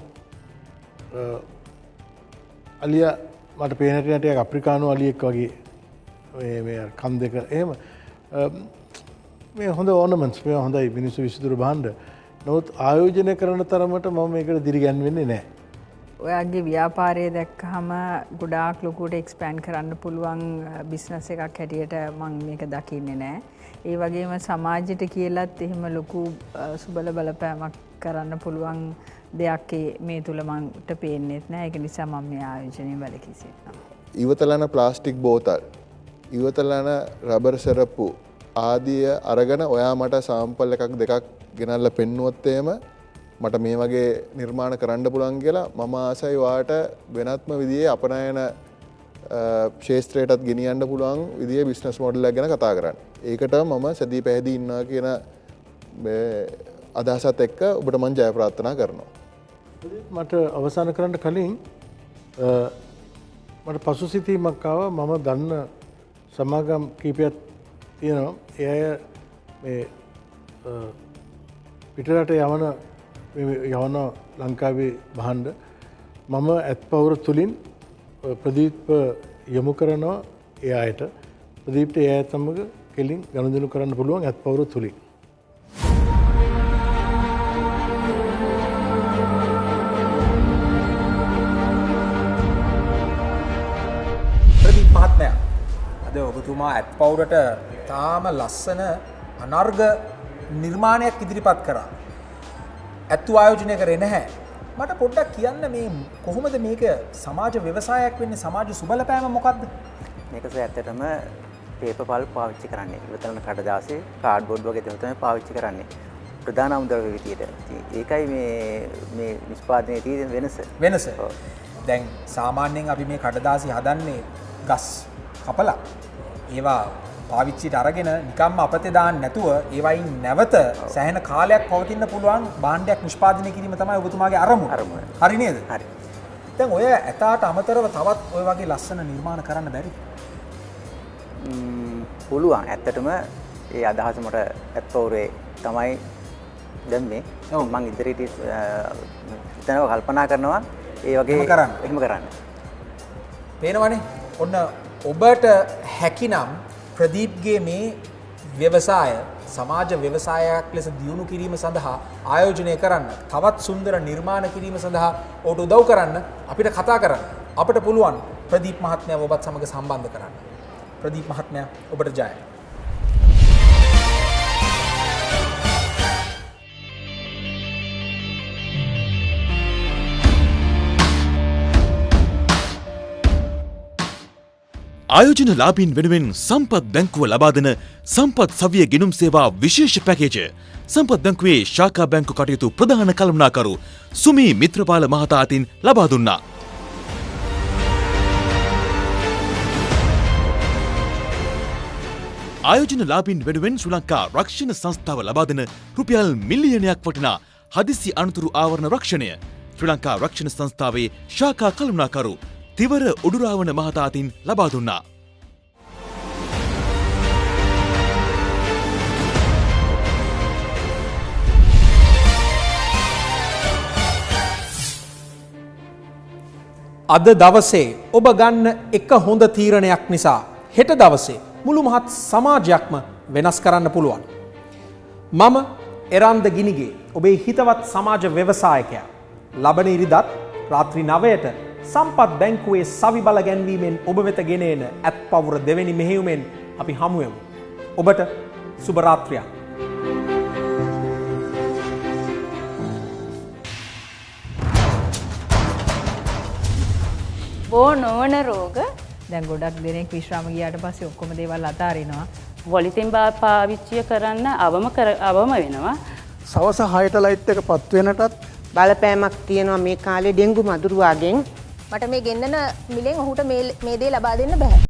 අලියා මට පේන ටිකක් අප්‍රිකානු අලියෙක් වගේ මේ කන් දෙක එහෙම මේ හොඳ ඕනමන්ට්ස් මේ හොඳයි මිනිස්සු විසිතුරු භාණ්ඩ. නමුත් ආයෝජනය කරන තරමට මම මේකට දිරිගැන්වෙන්නේ නැහැ. ඔයාගේ ව්‍යාපාරය දැක්කහම ගොඩාක් ලොකුට එක්ස්පෑන්ඩ් කරන්න පුළුවන් බිස්නස් එකක් හැටියට මම මේක දකින්නේ නැහැ. ඒ වගේම සමාජයට කියලත් එහෙම ලොකු සුබල බලපෑමක් කරන්න පුළුවන් දෙයක් මේ තුල මන්ට පේන්නේත් නැහැ. ඒක නිසා මම මේ ආයෝජනය වැළකී සිටිනවා. ඉවතලන ප්ලාස්ටික් බෝතල්, ඉවතලන රබර් සරප්පු ආදිය අරගෙන ඔයා මට සාම්පල් එකක් දෙකක් ගෙනල්ලා පෙන්නුවොත් එහෙම මට මේ වගේ නිර්මාණ කරන්න පුළුවන් කියලා මම ආසයි වාට වෙනත්ම විදිහේ අපනයන ශේෂ්ත්‍රයටත් ගෙනියන්න පුළුවන් විදිහේ බිස්නස් මොඩල් එකක් ගැන කතා කරන්න. ඒකට මම සැදී පැහැදී ඉන්නවා කියන අදහසත් එක්ක ඔබට මම ජය ප්‍රාර්ථනා කරනවා. මට අවසන් කරන්න කලින් මට පසු සිතීමක් ආවා මම දන්න සමාගම් කීපයක් තියෙනවා ඒ අය මේ පිටරට යවන ලංකාවේ බහන්ඩ මම ඇත් පවුර තුළින් ප්‍රදීප්ව යොමු කරනවා ඒ අයට ප්‍රදීප්ට ඒ අයත් සමග කෙලින් ගනුදෙනු කරන්න පුළුවන් ඇත් පවුර තුළින්. ප්‍රදීප් මහත්මයා අද ඔබතුමා ඇත් පවුරට තාම ලස්සන අනර්ග නිර්මාණයක් ඉදිරිපත් කරා. ඇත්තු ආයෝජනය කරේ නැහැ. මට පොඩ්ඩක් කියන්න මේ කොහොමද මේක සමාජ ව්‍යවසායයක් වෙන්නේ සමාජ සුබලපෑම මොකක්ද? මේක ඇත්තටම පේපර් පල්ප් පාවිච්චි කරන්නේ. ඉවතලන කඩදාසිය කාඩ්බෝඩ් වගේ දේවල් තමයි පාවිච්චි කරන්නේ. ප්‍රධාන අමුද්‍රව්‍ය විදියට. ඒකයි මේ නිෂ්පාදනයේ තියෙන වෙනස. දැන් සාමාන්‍යයෙන් අපි මේ කඩදාසි හදන්නේ ගස් කපලා ඒවා පාවිච්චිට අරගෙන නිකම්ම අපතේ දාන්න නැතුව ඒවයින් නැවත සෑහෙන කාලයක් පවතින්න පුළුවන් භාණ්ඩයක් නිෂ්පාදනය කිරීම තමයි ඔබතුමාගේ අරමුණ. හරි නේද? හරි. දැන් ඔය ඇතාට අමතරව තවත් ඔය වගේ ලස්සන නිර්මාණ කරන්න බැරිද? පුළුවන්. ඇත්තටම ඒ අදහස මට ඇත්පවුරේ තමයි දැම්මේ. මම ඉදිරියට හිතනවා කල්පනා කරනවා ඒ වගේ එහෙම කරන්න. පේනවනේ. ඔන්න ඔබට හැකිනම් ප්‍රදීප්ගේ මේ ව්‍යවසාය සමාජ ව්‍යවසායයක් ලෙස දියුණු කිරීම සඳහා ආයෝජනය කරන්න තවත් සුන්දර නිර්මාණ කිරීම සඳහා ඔබට උදව් කරන්න අපිට කතා කරන්න අපිට පුළුවන් ප්‍රදීප් මහත්මයාව ඔබත් සමග සම්බන්ධ කරන්න. ප්‍රදීප් මහත්මයා ඔබට ජය. ආයෝජන ලාභීන් වෙනුවෙන් සම්පත් බැංකුව ලබා දෙන සම්පත් සවිය ගෙනුම් සේවා විශේෂ පැකේජ සම්පත් බැංකුවේ ශාඛා බැංකු කටයුතු ප්‍රධාන කළමනාකරු සුමී මිත්‍රපාල මහතා අතින් ලබා දුන්නා. ආයෝජන ලාභීන් වෙනුවෙන් ශ්‍රී ලංකා රක්ෂණ සංස්ථාව ලබා දෙන රුපියල් මිලියනයක් වටිනා හදිසි අනතුරු ආවරණ රක්ෂණය ශ්‍රී ලංකා රක්ෂණ සංස්ථාවේ ශාඛා කළමනාකරු තිවර උඩුරාවන මහතා අතින් ලබා දුන්නා. අද දවසේ ඔබ ගන්න එක හොඳ තීරණයක් නිසා හෙට දවසේ මුළු මහත් සමාජයක්ම වෙනස් කරන්න පුළුවන්. මම එරන්ද ගිනිගේ ඔබේ හිතවත් සමාජ ව්‍යවසායකයා. ලබන ඉරිදත් රාත්‍රී 9ට සම්පත් බැංකුවේ සවි බල ගැන්වීමෙන් ඔබ වෙත ගෙන එන ඇත් පවුර දෙවැනි මෙහෙයුමෙන් අපි හමු වෙමු. ඔබට සුබ රාත්‍රියක්. බෝ නොවන රෝග දැන් ගොඩක් දෙනෙක් විශ්‍රාම ගියාට පස්සේ ඔක්කොම දේවල් අතාරිනවා. වොලිතින් පාවිච්චිය කරන්න අවම වෙනවා. සවස 6ට ලයිට් එක පත් වෙනටත් බලපෑමක් තියෙනවා මේ කාලේ ඩෙන්ගු මදුරුවාගෙන්. මට මේ ගෙන්නන මිලෙන් ඔහුට මේ දේ ලබා දෙන්න බෑ.